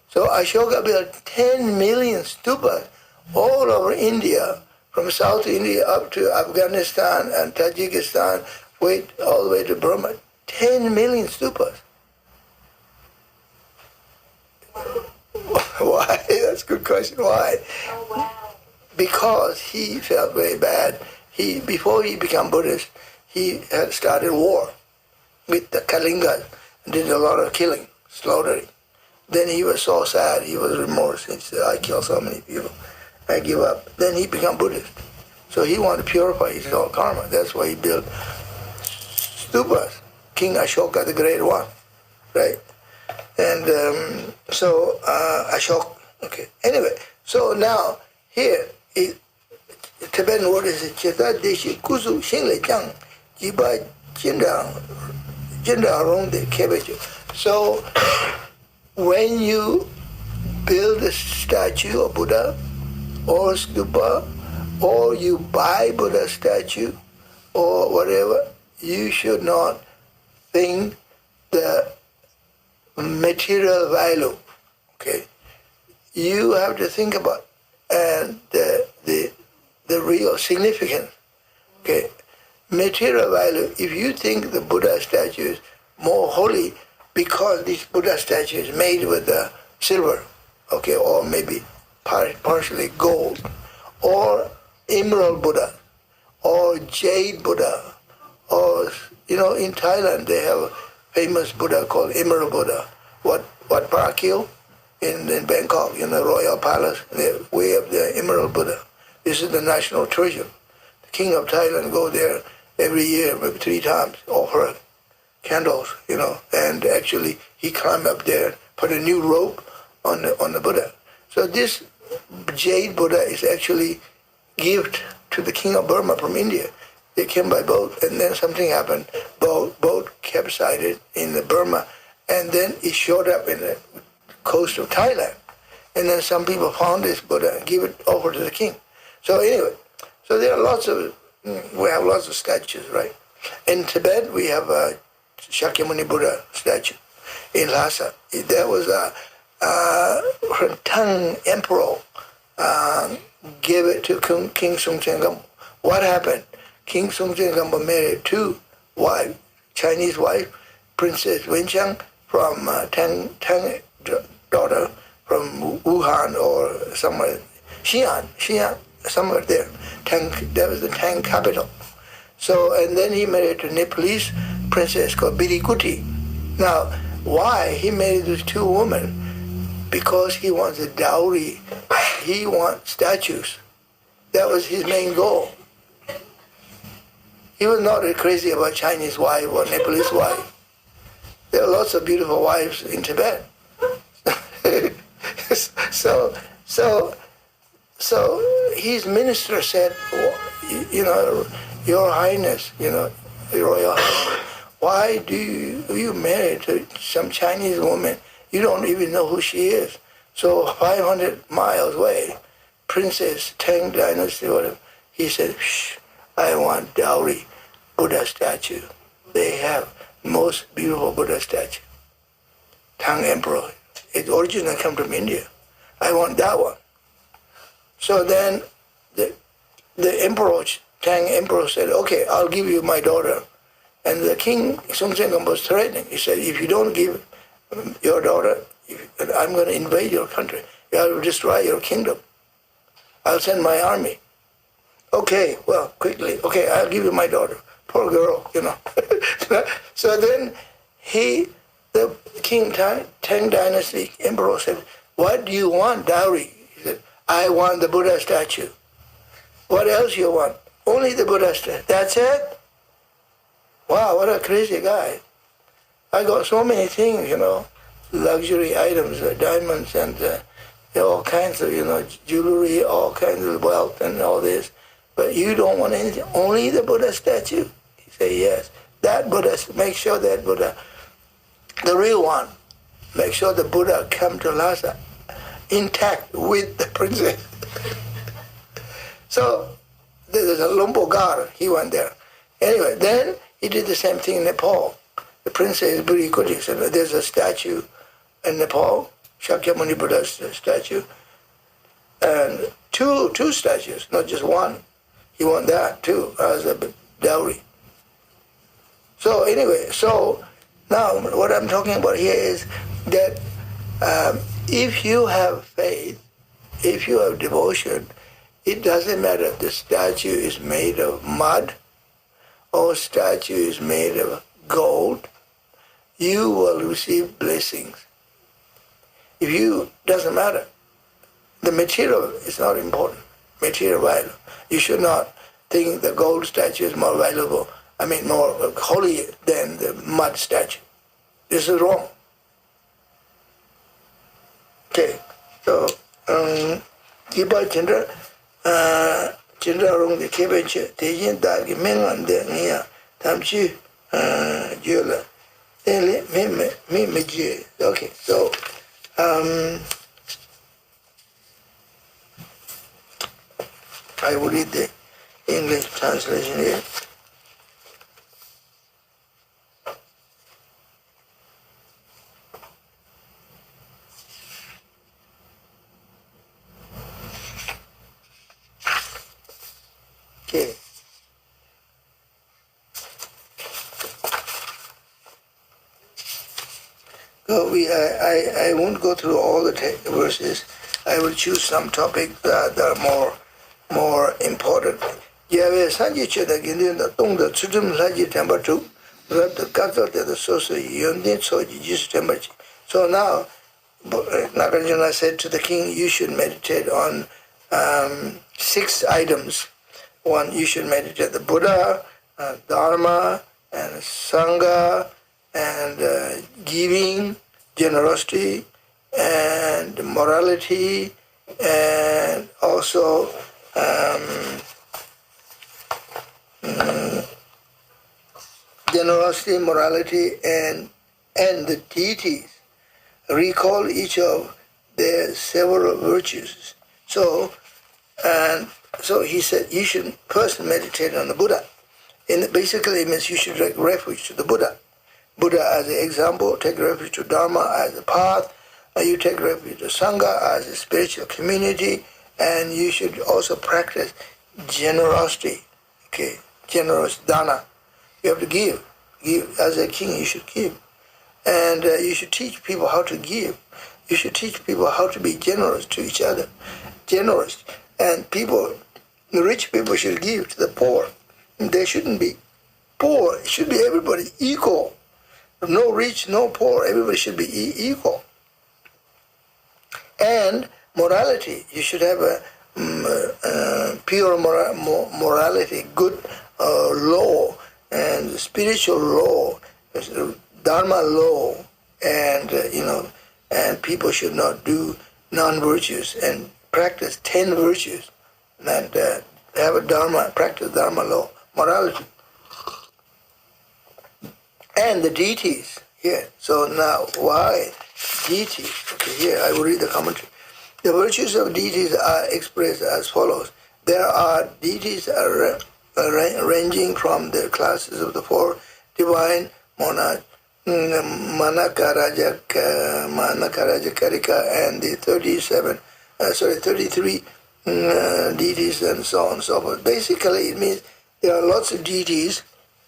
So Ashoka built 10 million stupas all over India, from South India up to Afghanistan and Tajikistan, all the way to Burma. 10 million stupas. Why? That's a good question. Why? Oh, wow. Because he felt very bad. Before he became Buddhist, he had started war with the Kalingas, did a lot of killing, slaughtering. Then he was so sad, he was remorse. He said, I killed so many people, I give up. Then he became Buddhist. So he wanted to purify his whole karma. That's why he built stupas. King Ashoka, the Great One, right? And Ashoka, okay. Anyway, so now here, the Tibetan word is Cheta Deshi Kusu Shingle Chang Jiba Jinda Rong de Kebechu. So when you build a statue of Buddha or stupa, or you buy Buddha statue or whatever, you should not think the material value. Okay, you have to think about the real significance. Okay, material value. If you think the Buddha statue is more holy because this Buddha statue is made with silver, okay, or maybe partially gold, or emerald Buddha, or jade Buddha, or in Thailand they have a famous Buddha called Emerald Buddha. What Parakil in Bangkok, in the Royal Palace, way up there, Emerald Buddha. This is the national treasure. The king of Thailand go there every year, maybe 3 times, offer candles, and actually he climbed up there, put a new rope on the Buddha. So this jade Buddha is actually gift to the king of Burma from India. They came by boat, and then something happened. Boat capsized in the Burma, and then it showed up in the coast of Thailand. And then some people found this Buddha and give it over to the king. So anyway, so there are we have lots of statues, right? In Tibet, we have a Shakyamuni Buddha statue in Lhasa. There was a Tang Emperor gave it to King Songtsen Gampo. What happened? King Songtsen Gampo married 2 wives, Chinese wife, Princess Wenchang from Tang daughter from Wuhan or somewhere, Xi'an, somewhere there. That was the Tang capital. So, and then he married a Nepalese princess called Birikuti. Now, why he married these 2 women? Because he wants a dowry. He wants statues. That was his main goal. He was not crazy about Chinese wife or Nepalese wife. There are lots of beautiful wives in Tibet. So his minister said, Your Highness, Your Royal Highness, why do you marry to some Chinese woman? You don't even know who she is. So 500 miles away, Princess Tang Dynasty, whatever, he said, shh, I want dowry Buddha statue. They have most beautiful Buddha statue. Tang Emperor. It originally come from India. I want that one. So then the emperor, Tang Emperor said, okay, I'll give you my daughter. And the king, Songtsen Gampo, was threatening. He said, if you don't give your daughter, I'm going to invade your country. I will destroy your kingdom. I'll send my army. Okay, well, quickly. Okay, I'll give you my daughter. Poor girl, So then the King Tang Dynasty Emperor said, what do you want, dowry? He said, I want the Buddha statue. What else you want? Only the Buddha statue. That's it? Wow, what a crazy guy. I got so many things, luxury items, diamonds and all kinds of, jewelry, all kinds of wealth and all this. But you don't want anything, only the Buddha statue? He said, yes. That Buddha, make sure that Buddha, the real one, make sure the Buddha come to Lhasa intact with the princess. So there's a Lombo god, he went there. Anyway, then he did the same thing in Nepal. The princess Birikuti said, there's a statue in Nepal, Shakyamuni Buddha's statue, and two statues, not just one. He want that too as a dowry. So anyway, so now what I'm talking about here is that if you have faith, if you have devotion, it doesn't matter if the statue is made of mud or statue is made of gold, you will receive blessings. If you, doesn't matter. The material is not important, material value. You should not think the gold statue is more valuable, more holy than the mud statue. This is wrong. Okay, so, Kiba Chandra, Chandra Rong the Kebenche, Tejin Dagi Mengan de Nia, Tamchi, Jula, Mimiji. Okay, so, I will read the English translation here. Okay. So I won't go through all the verses. I will choose some topics that are more important. Yahweh Sanji Cheda Gindin the Tung the Tsudum Laji Temper 2, the Gato de the Sosa Yundin Soji Jis Temperchi. So now Nagarjuna said to the king, you should meditate on 6 items. One, you should meditate the Buddha, Dharma and Sangha and giving, generosity and morality, and also generosity, morality, and the deities recall each of their several virtues. So he said you should first meditate on the Buddha. And basically it means you should take refuge to the Buddha. Buddha as an example, take refuge to Dharma as a path, and you take refuge to Sangha as a spiritual community, and you should also practice generosity. Okay, generous dana. You have to give. Give as a king. You should give, and you should teach people how to give. You should teach people how to be generous to each other. Generous, and people, the rich people should give to the poor. They shouldn't be poor. It should be everybody equal. No rich, no poor. Everybody should be equal. And morality. You should have a pure morality, good law, and spiritual law, dharma law, and and people should not do non-virtues and practice 10 virtues, and have a dharma, practice dharma law, morality. And the deities here. So now, why deities? Okay, here I will read the commentary. The virtues of deities are expressed as follows. There are deities ranging from the classes of the four divine monarchs, Manakarajakarika, and the 33 deities, and so on and so forth. Basically, it means there are lots of deities.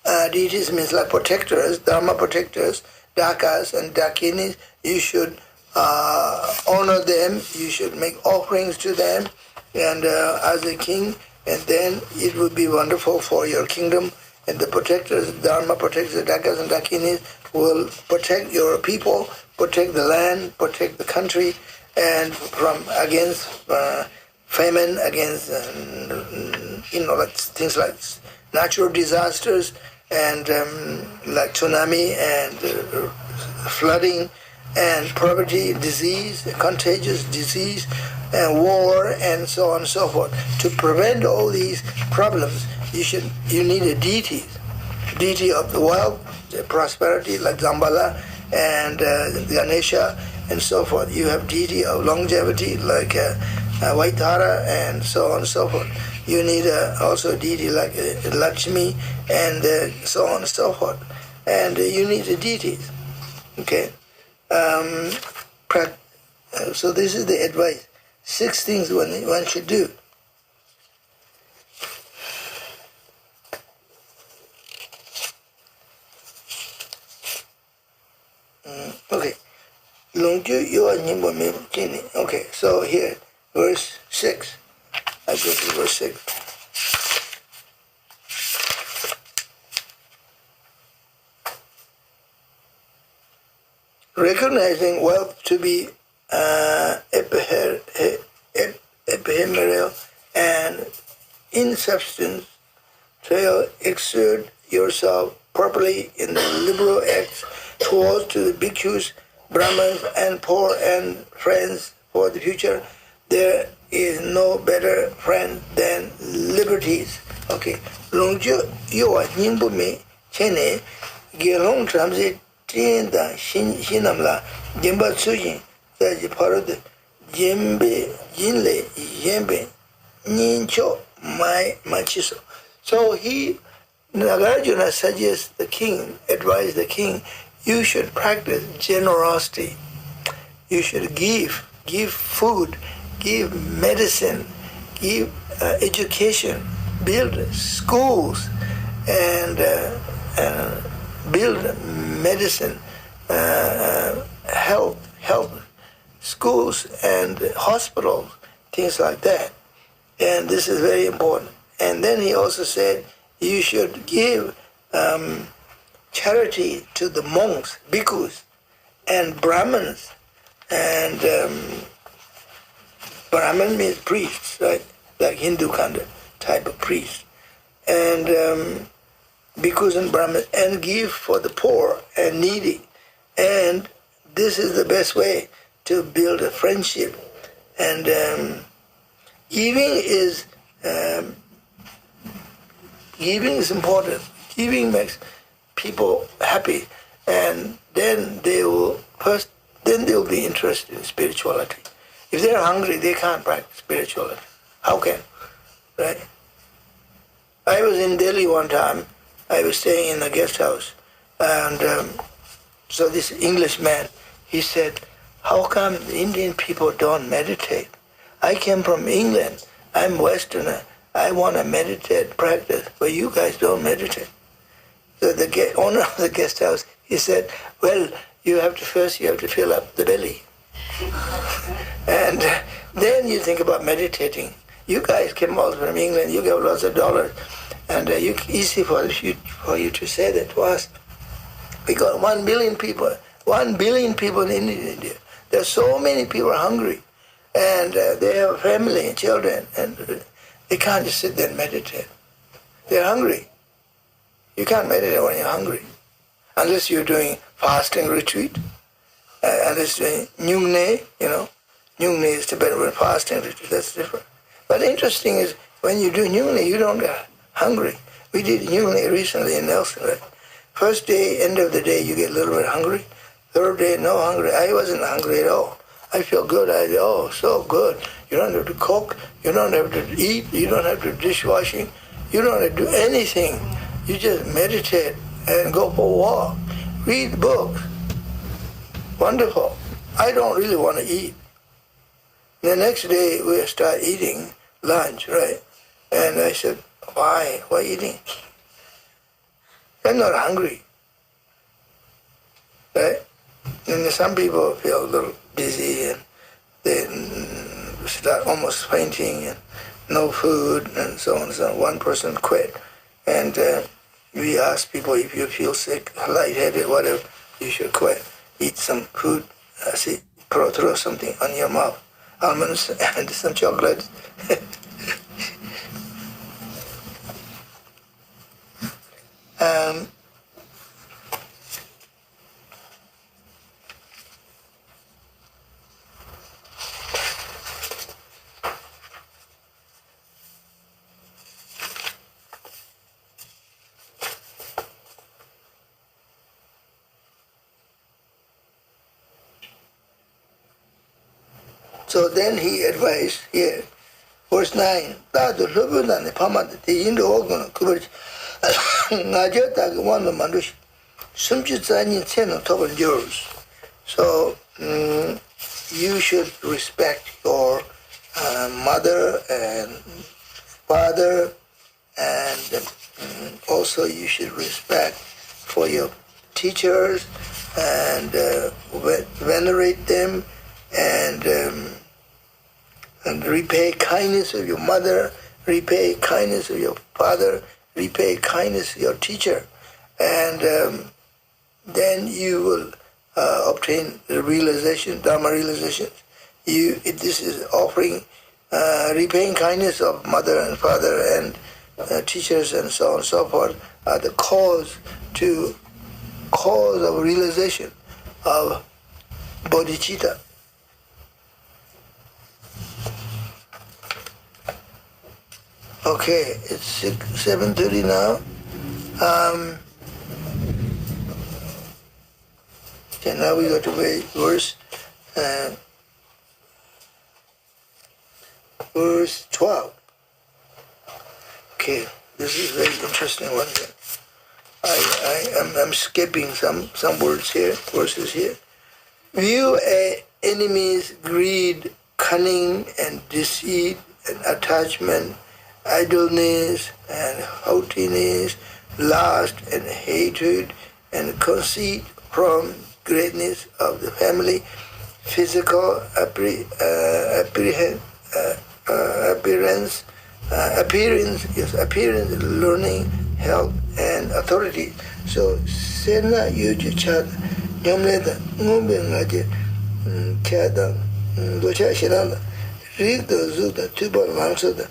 Deities means like protectors, dharma protectors, dakas and dakinis. You should honor them. You should make offerings to them, and as a king, and then it would be wonderful for your kingdom. And the protectors, dharma protectors, dakas and dakinis, will protect your people, protect the land, protect the country, and from against famine, against like things like natural disasters, and like tsunami and flooding and poverty, disease, contagious disease, and war, and so on and so forth. To prevent all these problems, you need a deity of the wealth, the prosperity, like Zambala and Ganesha, and so forth. You have deity of longevity, like Vaitara, and so on and so forth. You need also a deity like Lakshmi, and so on and so forth. And you need the deities. Okay. So this is the advice. 6 things one should do. Okay. Okay, so here, verse 6. I go to verse 6. Recognizing wealth to be ephemeral and insubstantial, exert yourself properly in the liberal acts towards to the bhikkhus, brahmins, and poor and friends for the future. There is no better friend than liberties. Okay. Longju yowa nyingbu me chene gelong tramse tinda shinamla jemba tsujin zaji parod jembe jinle jembe nincho mai machiso. So Nagarjuna suggests the king, advised the king, you should practice generosity. You should give food, give medicine, give education, build schools, and build medicine, health schools and hospitals, things like that. And this is very important. And then he also said you should give charity to the monks, bhikkhus, and brahmins. And Brahman means priests, right? Like Hindu kind of type of priest. And bhikkhus and brahmins, and give for the poor and needy. And this is the best way to build a friendship. And giving is important. Giving makes people happy, and then they will be interested in spirituality. If they're hungry, they can't practice spirituality. How can? Right? I was in Delhi one time. I was staying in a guest house, and so this Englishman, he said, "How come the Indian people don't meditate? I came from England. I'm Westerner. I want to meditate, practice, but you guys don't meditate." So the owner of the guest house, he said, "Well, you have to fill up the belly, and then you think about meditating. You guys came all from England. You got lots of dollars, and easy for you to say that to us. We got 1 billion people. 1 billion people in India. There are so many people hungry, and they have family and children, and they can't just sit there and meditate. They're hungry. You can't meditate when you're hungry, unless you're doing fasting retreat, unless you're doing nyungne, Nyungne is Tibetan word, fasting retreat, that's different. But interesting is, when you do nyungne, you don't get hungry. We did nyungne recently in Nelson, right? First day, end of the day, you get a little bit hungry. Third day, no hungry. I wasn't hungry at all. I feel good. So good. You don't have to cook. You don't have to eat. You don't have to do dishwashing. You don't have to do anything. You just meditate and go for a walk. Read books. Wonderful. I don't really want to eat. The next day, we start eating lunch, right? And I said, why? Why eating? I'm not hungry. Right? And some people feel a little dizzy and they start almost fainting and no food and so on and so on. One person quit. And we ask people, if you feel sick, lightheaded, whatever, you should quit. Eat some food, throw something on your mouth, almonds and some chocolate. So then he advised here, verse 9, Tadu Lubunani Pamad, the Indo Ogun, Kubich, Najata, one of Mandush, Sumjitani, 10 of top of yours. So you should respect your mother and father, and also you should respect for your teachers and venerate them, and repay kindness of your mother, repay kindness of your father, repay kindness of your teacher, and then you will obtain the realization, Dharma realization. This is offering, repaying kindness of mother and father and teachers and so on and so forth are the cause of realization of bodhicitta. Okay, it's 7:30 now. Okay, now we go to verse 12. Okay, this is a very interesting one. I'm skipping some words here, verses here. View a enemy's greed, cunning, and deceit, and attachment, idleness and haughtiness, lust and hatred and conceit from greatness of the family, physical appearance, learning, health, and authority. So, sena yuji chat, nyamleda, ngombe ngaje, chada, docha shiranda, rigda zuda, tuba langsada,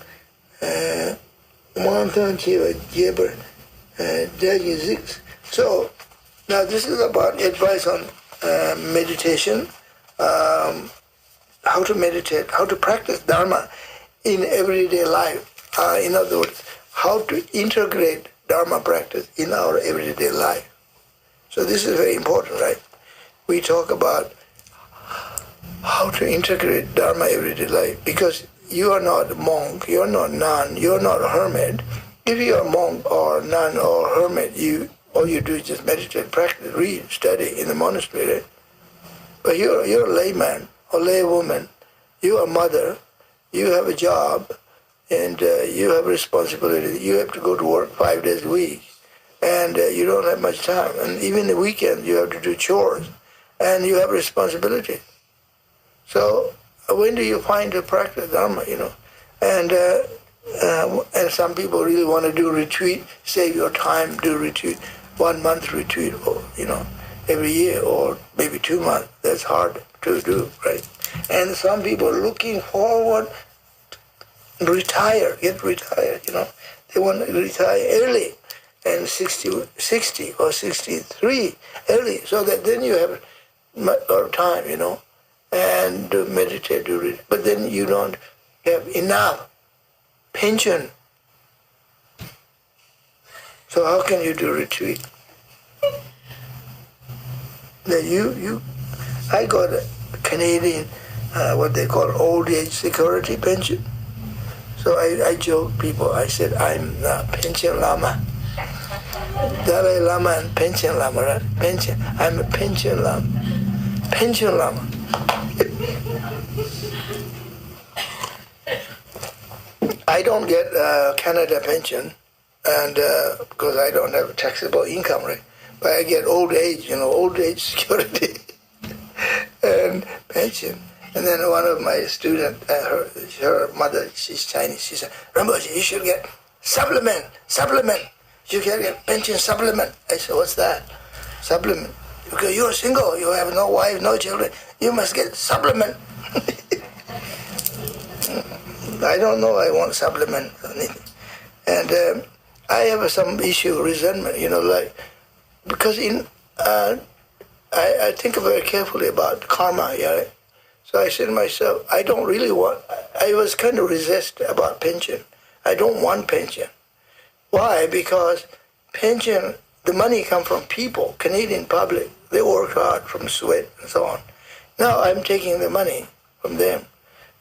mountain chiva jeber, So now this is about advice on meditation, how to meditate, how to practice Dharma in everyday life. In other words, how to integrate Dharma practice in our everyday life. So this is very important, right? We talk about how to integrate Dharma everyday life, because you are not a monk, you are not nun, you are not a hermit. If you are a monk or nun or hermit, all you do is just meditate, practice, read, study in the monastery, right? But you're a layman or laywoman, you are a mother, you have a job, and you have responsibility. You have to go to work 5 days a week, and you don't have much time. And even the weekend, you have to do chores, and you have responsibility. So when do you find to practice Dharma, And some people really want to do retreat, save your time, do retreat, 1 month retreat, or, every year, or maybe 2 months. That's hard to do, right? And some people are looking forward to get retired, They want to retire early, and 60 or 63 early, so that then you have a lot of time, and to meditate, but then you don't have enough pension. So how can you do retreat? Now I got a Canadian, what they call old age security pension. So I joke people, I said, I'm a pension lama. Dalai Lama and pension lama, right? Pension. I'm a pension lama. Pension lama. I don't get Canada pension, and because I don't have taxable income, right? But I get old age security and pension. And then one of my students, her mother, she's Chinese, she said, Rinpoche, you should get supplement. You can get pension supplement. I said, what's that? Supplement. Because you're single, you have no wife, no children, you must get supplement. I don't know, I want supplement or anything. And I have some issue, resentment, because I think very carefully about karma, yeah. So I said to myself, I was kind of resist about pension. I don't want pension. Why? Because pension, the money comes from people, Canadian public. They work hard from sweat and so on. Now I'm taking the money from them.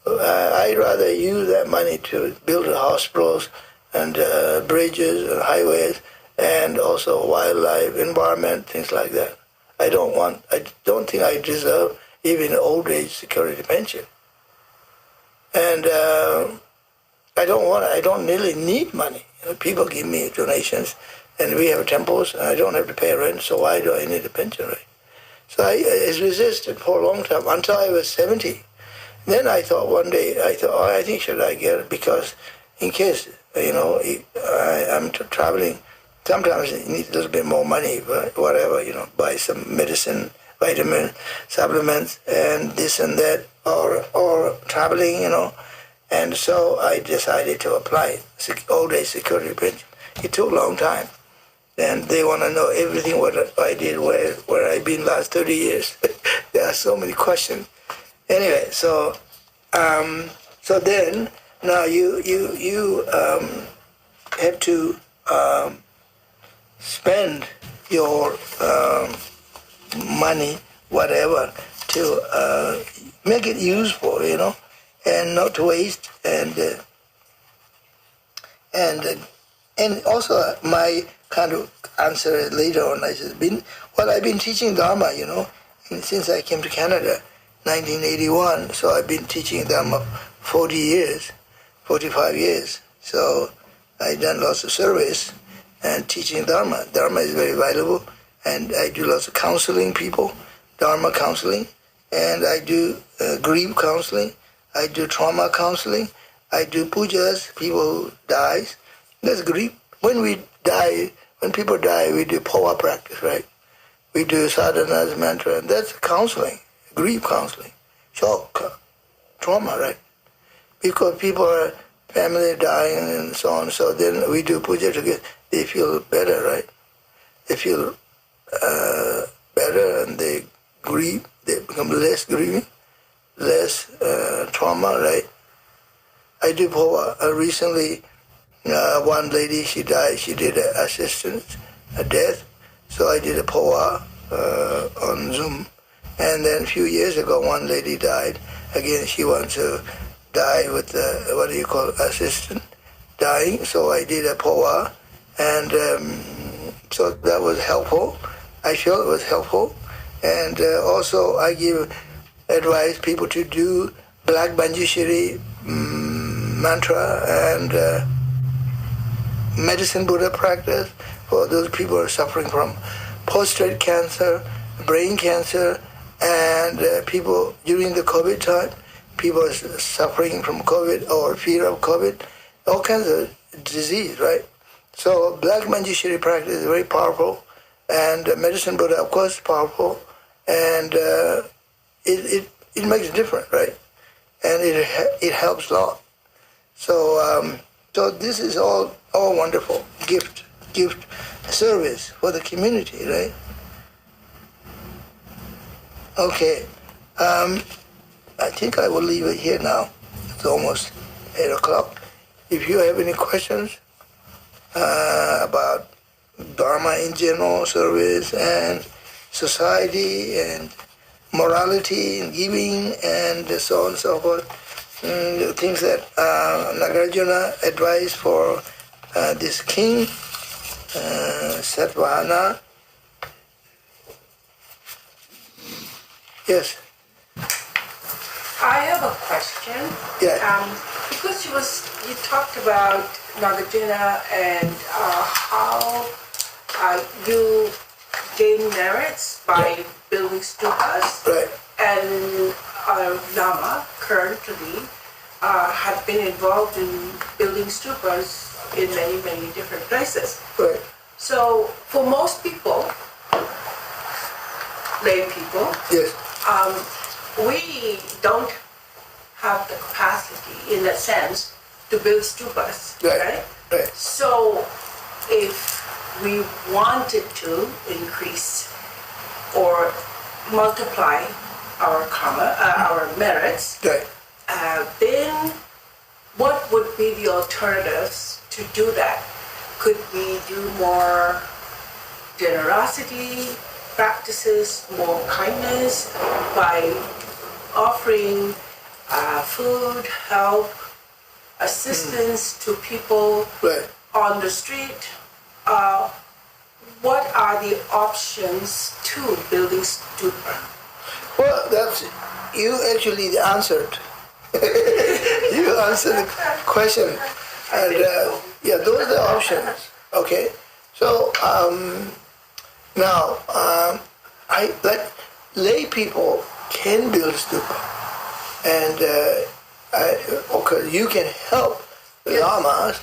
I'd rather use that money to build hospitals and bridges and highways and also wildlife, environment, things like that. I don't think I deserve even an old age security pension. And I don't really need money. People give me donations, and we have temples, and I don't have to pay rent, so why do I need a pension, right? So I resisted for a long time, until I was 70. Then I thought one day, I think should I get it, because in case, I'm traveling, sometimes you need a little bit more money, but whatever, buy some medicine, vitamin, supplements, and this and that, or traveling, And so I decided to apply old age security pension. It took a long time. And they want to know everything what I did, where I've been last 30 years. There are so many questions. Anyway, so then now you have to spend your money, whatever, to make it useful, and not to waste. And also my kind of answer later on, I've been teaching Dharma, since I came to Canada, 1981. So I've been teaching Dharma 45 years. So I've done lots of service and teaching Dharma. Dharma is very valuable, and I do lots of counseling people, Dharma counseling, and I do grief counseling, I do trauma counseling, I do pujas, people who dies. That's grief. When people die, we do power practice, right? We do sadhana's mantra, and that's counseling, grief counseling, shock, trauma, right? Because people are family dying and so on, so then we do puja together. they feel better, right? They feel better, and they grieve. They become less grieving, less trauma, right? I do power. Recently, one lady, she died. She did an assistance, a death. So I did a power on Zoom. And then a few years ago, one lady died. Again, she wants to die with assistant dying. So I did a power, and so that was helpful. I feel it was helpful. And also I give advice people to do Black Manjushri mantra and medicine Buddha practice for those people who are suffering from prostate cancer, brain cancer, and people during the COVID time, people are suffering from COVID or fear of COVID, all kinds of disease, right? So Black Manjushri practice is very powerful, and medicine Buddha, of course, is powerful, and it makes a difference, right? And it helps a lot. So so this is all wonderful gift service for the community, right? Okay, I think I will leave it here now. It's almost 8 o'clock. If you have any questions about Dharma in general, service and society and morality and giving and so on and so forth, things that Nagarjuna advised for this king, Satvahana. Yes. I have a question. Yeah. Because you talked about Nagarjuna and how you gain merits by building stupas. Right. And Lama currently have been involved in building stupas in many, many different places. Right. So for most people, lay people, Yes. we don't have the capacity, in that sense, to build stupas, Right. Right. So if we wanted to increase or multiply our karma, our merits, Right. then what would be the alternatives to do that? Could we do more generosity practices, more kindness by offering food, help, assistance to people Right. on the street? What are the options to building stupa? Well, that's you actually answered. You answered the question, and yeah, those are the options. Okay, so now I like lay people can build stupa, and okay, you can help the lamas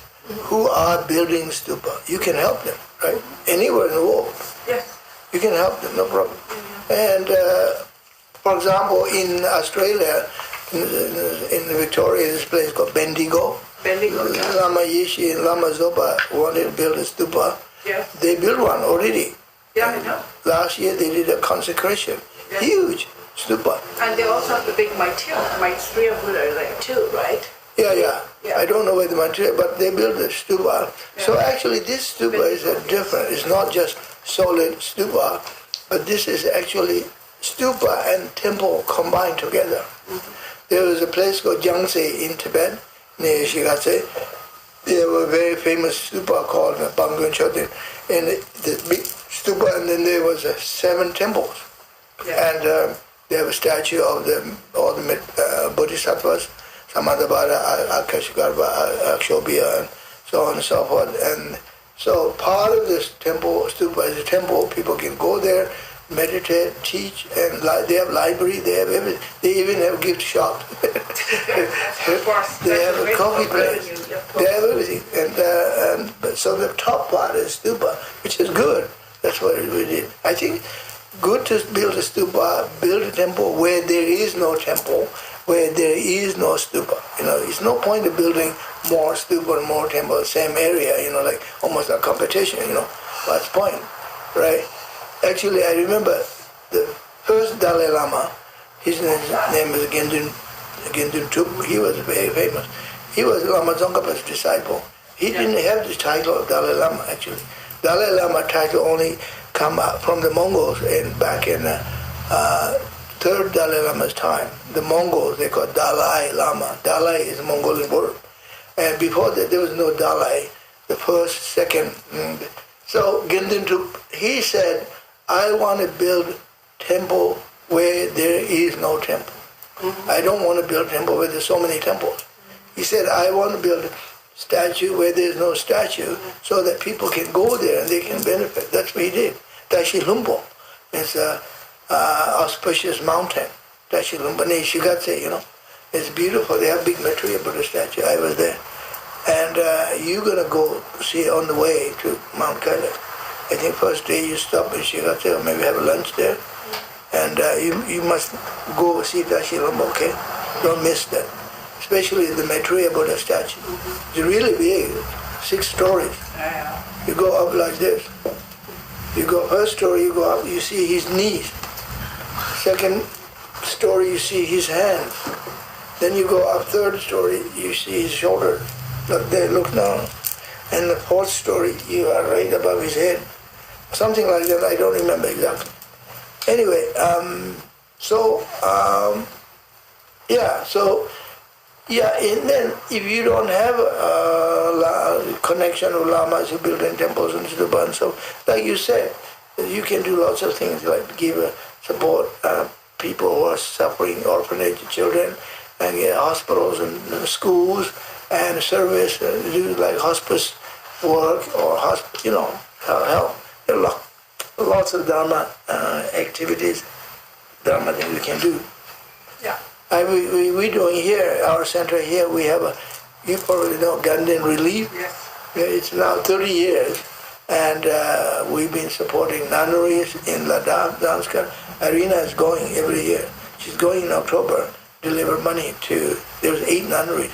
who are building stupa. You can help them, right? Anywhere in the world. Yes. You can help them, no problem. And for example, in Australia, in Victoria, this place called Bendigo. Bendigo. Lama Yeshe and Lama Zopa wanted to build a stupa. Yes. They built one already. Yeah, I know. Last year they did a consecration. Yes. Huge stupa. And they also have the big Maitreya Buddha there too, right? Yeah. Yeah. I don't know where the material, but they built a stupa. Yeah. So actually this stupa is different. It's not just solid stupa, but this is actually stupa and temple combined together. Mm-hmm. There was a place called Jiangxi in Tibet, near Shigatse. There were a very famous stupa called Bangun Chotin. And the big stupa, and then there was 7 temples. Yeah. And they have a statue of all the bodhisattvas, Samadhabhara, Akashagarbha, Akshobhya, and so on and so forth. And so part of this temple, stupa is a temple, people can go there, meditate, teach, and they have library, they have everything. They even have gift shop. They have a coffee place. They have everything. And so the top part is stupa, which is good. That's what we did. I think good to build a stupa, build a temple where there is no temple, where there is no stupa. It's no point of building more stupa and more temple, same area, like almost a competition, What's the point, right? Actually, I remember the first Dalai Lama, his name is Gendun Tup, he was very famous. He was Lama Tsongkhapa's disciple. He didn't have the title of Dalai Lama, actually. Dalai Lama title only come out from the Mongols back in third Dalai Lama's time. The Mongols, they call Dalai Lama. Dalai is a Mongolian word. And before that, there was no Dalai, the first, second. So Gendun Tup, he said, I want to build temple where there is no temple. I don't want to build temple where there's so many temples. He said, I want to build a statue where there's no statue so that people can go there and they can benefit. That's what he did. Tashi Lumpo is an auspicious mountain. Tashi Lumpo, Shigatse, It's beautiful. They have big Maitreya Buddha statue. I was there. And you're going to go see on the way to Mount Kailash. I think first day you stop in Shigatse or maybe have a lunch there. And you must go see Tashi Lumpo, okay? Don't miss that. Especially the Maitreya Buddha statue. It's really big, 6 stories. You go up like this. You go first story, you go up, you see his knees. Second story, you see his hands. Then you go up third story, you see his shoulders. Look there, look down. And the fourth story, you are right above his head. Something like that, I don't remember exactly. Anyway, and then if you don't have a connection with lamas who build in temples and stupa and so, like you said, you can do lots of things like give support people who are suffering, orphanage children, and hospitals and schools and service, do like hospice work or help. There are lots of Dharma activities, Dharma things we can do. Yeah. We doing here, our center here, we have you probably know, Gandhin Relief. Yes. It's now 30 years, and we've been supporting nunneries in Ladakh, Zanskar. Irina is going every year. She's going in October, deliver money to, there's 8 nunneries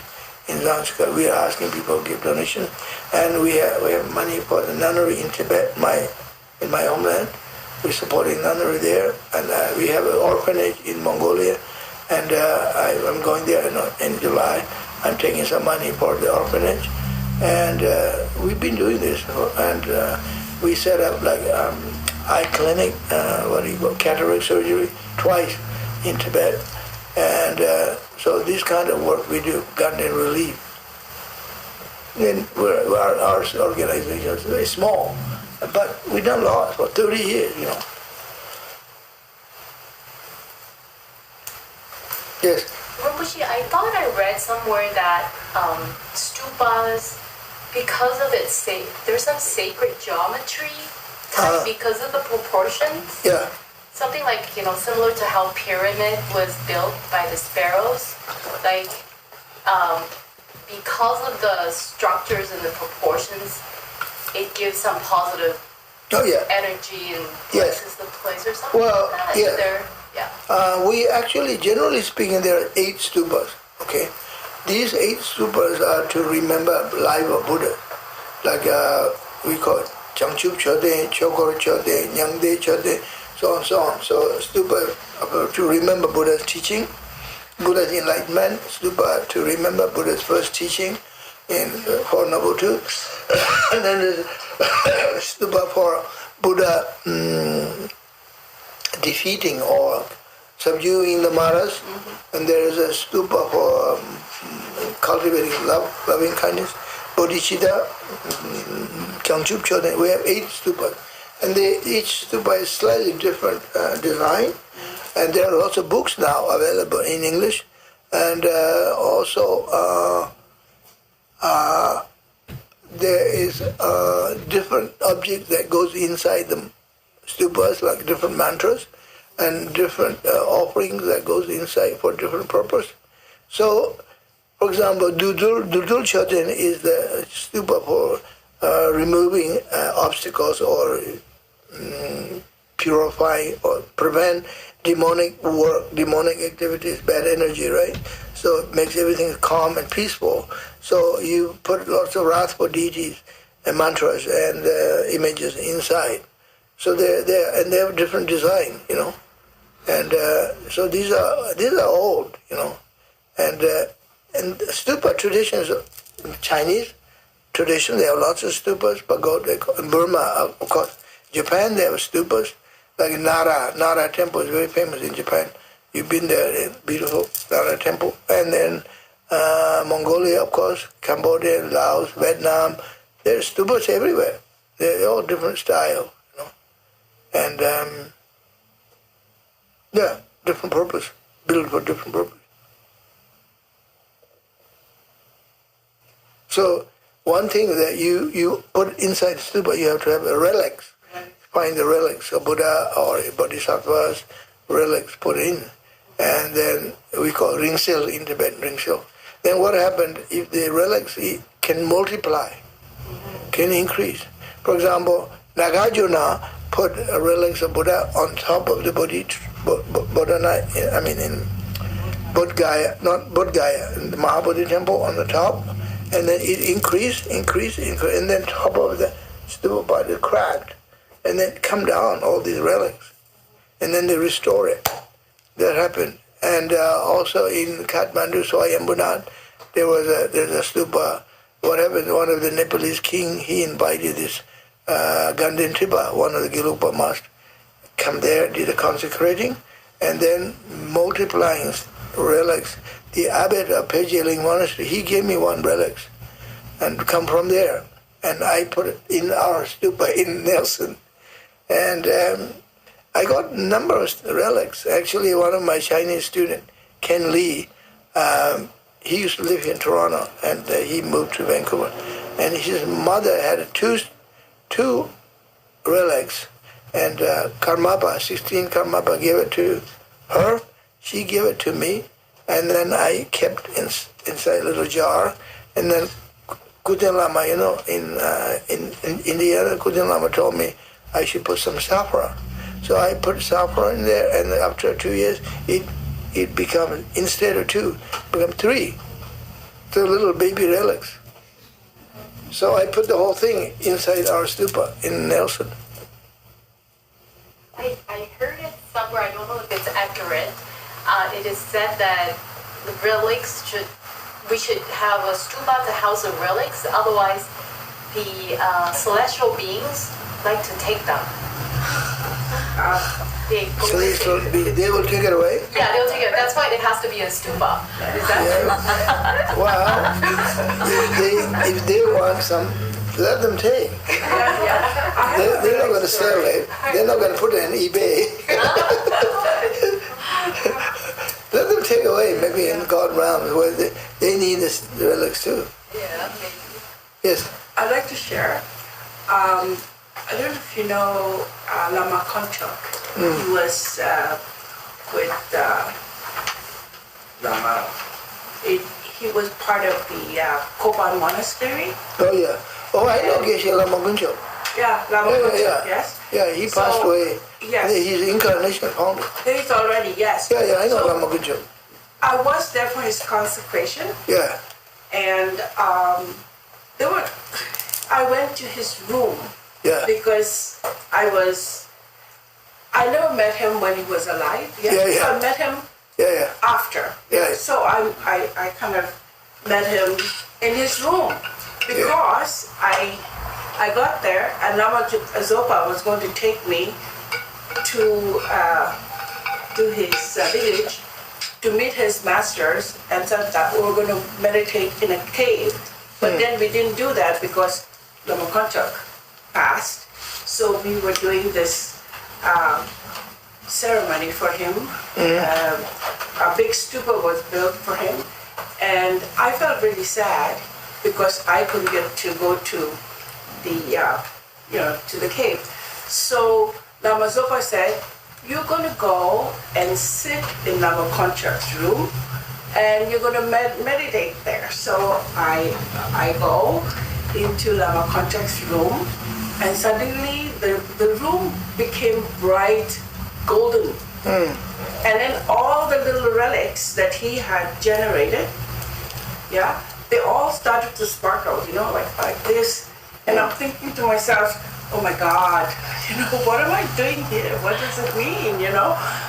in Zanskar. We are asking people to give donations, and we have money for the nunnery in Tibet, in my homeland. We're supporting nunnery there, and we have an orphanage in Mongolia. And I'm going there in July. I'm taking some money for the orphanage. And we've been doing this. And we set up like eye clinic, cataract surgery, twice in Tibet. And so this kind of work we do, Gandhin Relief. And our organization is very small. But we've done lots for 30 years, Yes. Rinpoche, I thought I read somewhere that stupas, because of its there's some sacred geometry type because of the proportions. Yeah. Something like, similar to how pyramid was built by the sparrows. Like, because of the structures and the proportions, it gives some positive energy and blesses the place or something well, like that. Yeah. We actually, generally speaking, there are 8 stupas, okay? These 8 stupas are to remember life of Buddha. Like we call it Changchup Chode, Chokor Chode, Nyangde Chode, so on, so on. So stupa to remember Buddha's teaching, Buddha's enlightenment, stupa to remember Buddha's first teaching for Nabutu, and then there's stupa for Buddha defeating or subduing the Maras, and there is a stupa for cultivating love, loving kindness, bodhicitta, Changchup Choden. We have 8 stupas, and each stupa is slightly different design, and there are lots of books now available in English, and also there is a different object that goes inside the stupas, like different mantras and different offerings that goes inside for different purpose. So, for example, Dudul Choten is the stupa for removing obstacles or purify or prevent demonic work, demonic activities, bad energy, right? So it makes everything calm and peaceful. So you put lots of wrathful deities and mantras and images inside. So they're there, and they have different design, And so these are old, and stupa traditions, Chinese tradition, they have lots of stupas, pagoda. In Burma, of course, Japan, they have stupas. Like Nara temple is very famous in Japan. You've been there, beautiful Nara temple. And then Mongolia, of course, Cambodia, Laos, Vietnam, there's stupas everywhere. They're all different style, And different purpose, built for different purpose. So one thing that you put inside the stupa, you have to have a relics. Find the relics of Buddha or Bodhisattvas, relics put in. And then we call ringsil in Tibet, ringsil. Then what happened if the relics can multiply, can increase? For example, Nagarjuna put relics of Buddha on top of the in Bodh Gaya, not Bodh Gaya, in the Mahabodhi temple on the top, and then it increased, and then top of the stupa body cracked, and then come down all these relics, and then they restore it. That happened. And also in Kathmandu, Swayambhunath, there's a stupa. What happened? One of the Nepalese king, he invited this Ganden Tiba, one of the Gelugpa masters, come there, did the consecrating, and then multiplying relics. The abbot of Pejeling Monastery, he gave me one relics, and come from there. And I put it in our stupa in Nelson. And I got a number of relics. Actually, one of my Chinese students, Ken Lee, he used to live in Toronto, and he moved to Vancouver. And his mother had two relics, and Karmapa, 16 Karmapa, gave it to her. She gave it to me, and then I kept inside a little jar. And then Kuten Lama, in Indiana, Kuten Lama told me I should put some saffron. So I put saffron in there, and after 2 years, it become, instead of two, become three. So little baby relics. So I put the whole thing inside our stupa in Nelson. I heard it somewhere, I don't know if it's accurate. It is said that the relics we should have a stupa to house the relics, otherwise the celestial beings like to take them. They will take it away? Yeah, they'll take it. That's why it has to be a stupa. Is that true? Well, if they want some, let them take. They're not going to sell it. They're not going to put it on eBay. Let them take away, maybe in God realms where they need this relics too. Yeah, maybe. Yes. I'd like to share. I don't know if you know Lama Konchok. He was with Lama. He was part of the Koban Monastery. Oh yeah. Oh, I know Geshe Lama Guncho. Yeah, Lama Konchok, yes. Yeah, he passed away. Yes. He's incarnation founder. He's already, yes. Yeah, I know Lama Guncho. I was there for his consecration. Yeah. And I went to his room. Yeah. Because I never met him when he was alive. Yeah. I met him after. Yeah. So I kind of met him in his room because I got there and Lama Zopa was going to take me to his village to meet his masters, and said that we were going to meditate in a cave. But then we didn't do that because Lama Konchak passed. So we were doing this ceremony for him. A big stupa was built for him. And I felt really sad because I couldn't get to go to the cave. So Lama Zopa said, you're going to go and sit in Lama Konchak's room and you're going to meditate there. So I go into Lama Konchak's room and suddenly the room became bright golden. And then all the little relics that he had generated, yeah, they all started to sparkle, like this. And I'm thinking to myself, oh my God, what am I doing here? What does it mean,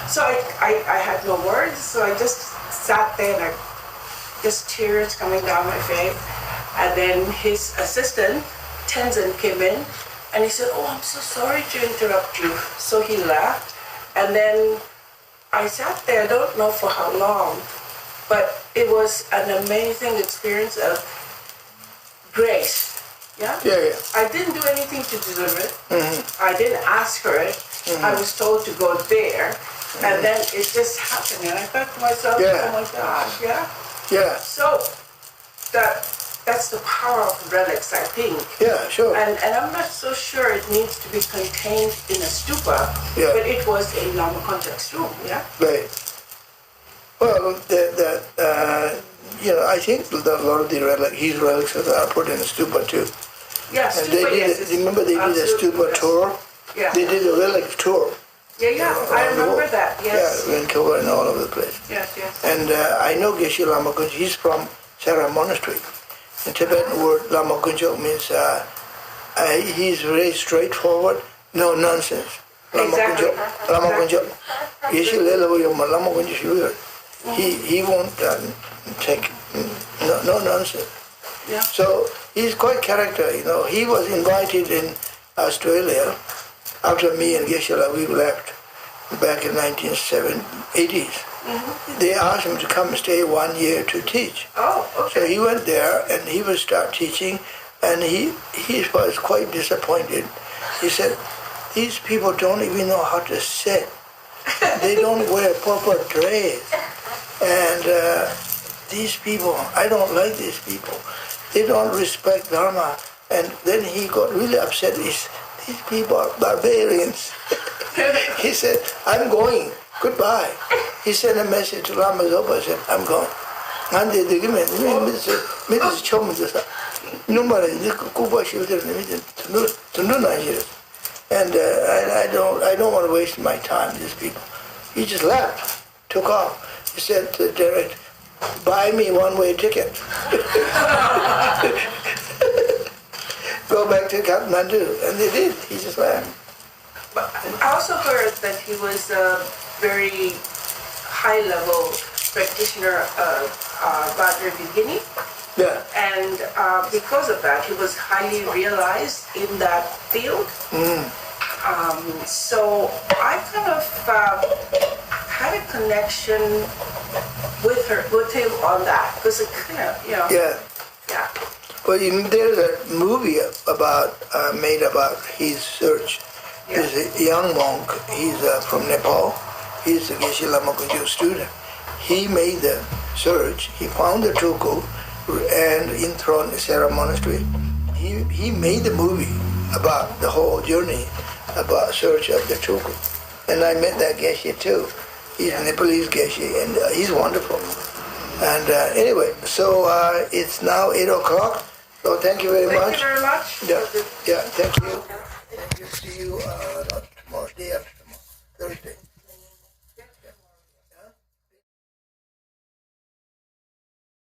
So I had no words, so I just sat there and just tears coming down my face. And then his assistant, Tenzin, came in and he said, oh, I'm so sorry to interrupt you. So he left. And then I sat there, I don't know for how long, but it was an amazing experience of grace. Yeah? Yeah. I didn't do anything to deserve it. I didn't ask for it. I was told to go there. And then it just happened. And I thought to myself, Yeah. oh my God, yeah? Yeah. So that's the power of relics, I think. Yeah, sure. And I'm not so sure it needs to be contained in a stupa, Yeah. but it was a Lama context room, yeah? Right. Well, I think that a lot of his relics are put in a stupa too. Yeah, And stupa, yes. remember they did a stupa tour? Yeah. They did a relic tour. Yeah, I remember that, yes. Yeah, Vancouver and all over the place. Yes. And I know Geshe Lama Kunjo, he's from Sera Monastery. The Tibetan word Lama Kunjo means he's very straightforward, no nonsense. Lama Exactly. Kunjo, Lama Kunjo. Geshe Lelo Yoma Lama Kunjo Shigur. He won't take no nonsense. Yeah. So he's quite character, He was invited in Australia after me and Geshe Lama, we left back in 1980s. They asked him to come and stay 1 year to teach. Oh, okay. So he went there and he would start teaching, and he was quite disappointed. He said, these people don't even know how to sit. They don't wear proper dress. And these people, I don't like these people. They don't respect Dharma. And then he got really upset. These people are barbarians. He said, I'm going. Goodbye. He sent a message to Lama Zopa and said, I'm going. And I don't want to waste my time, these people. He just left, took off. He said to Derek, buy me one-way ticket. Go back to Kathmandu. And they did. He just left. But I also heard that he was a very high-level practitioner of Vajrayogini. Yeah. And because of that, he was highly realized in that field. So I kind of had a connection with him on that, because it kind of, Yeah. Yeah. Well, there's a movie made about his search. Yeah. There's a young monk. He's from Nepal. He's a Geshe Lama Kunjo student. He made the search. He found the Tulku and enthroned Sera Monastery. He made the movie about the whole journey, about search of the Tulku. And I met that Geshe too. He's a Nepalese Geshe, and he's wonderful. And anyway, so it's now 8 o'clock. So thank you very much. Thank you very much. Yeah, thank you. Thank you. See you not tomorrow, day after tomorrow, Thursday.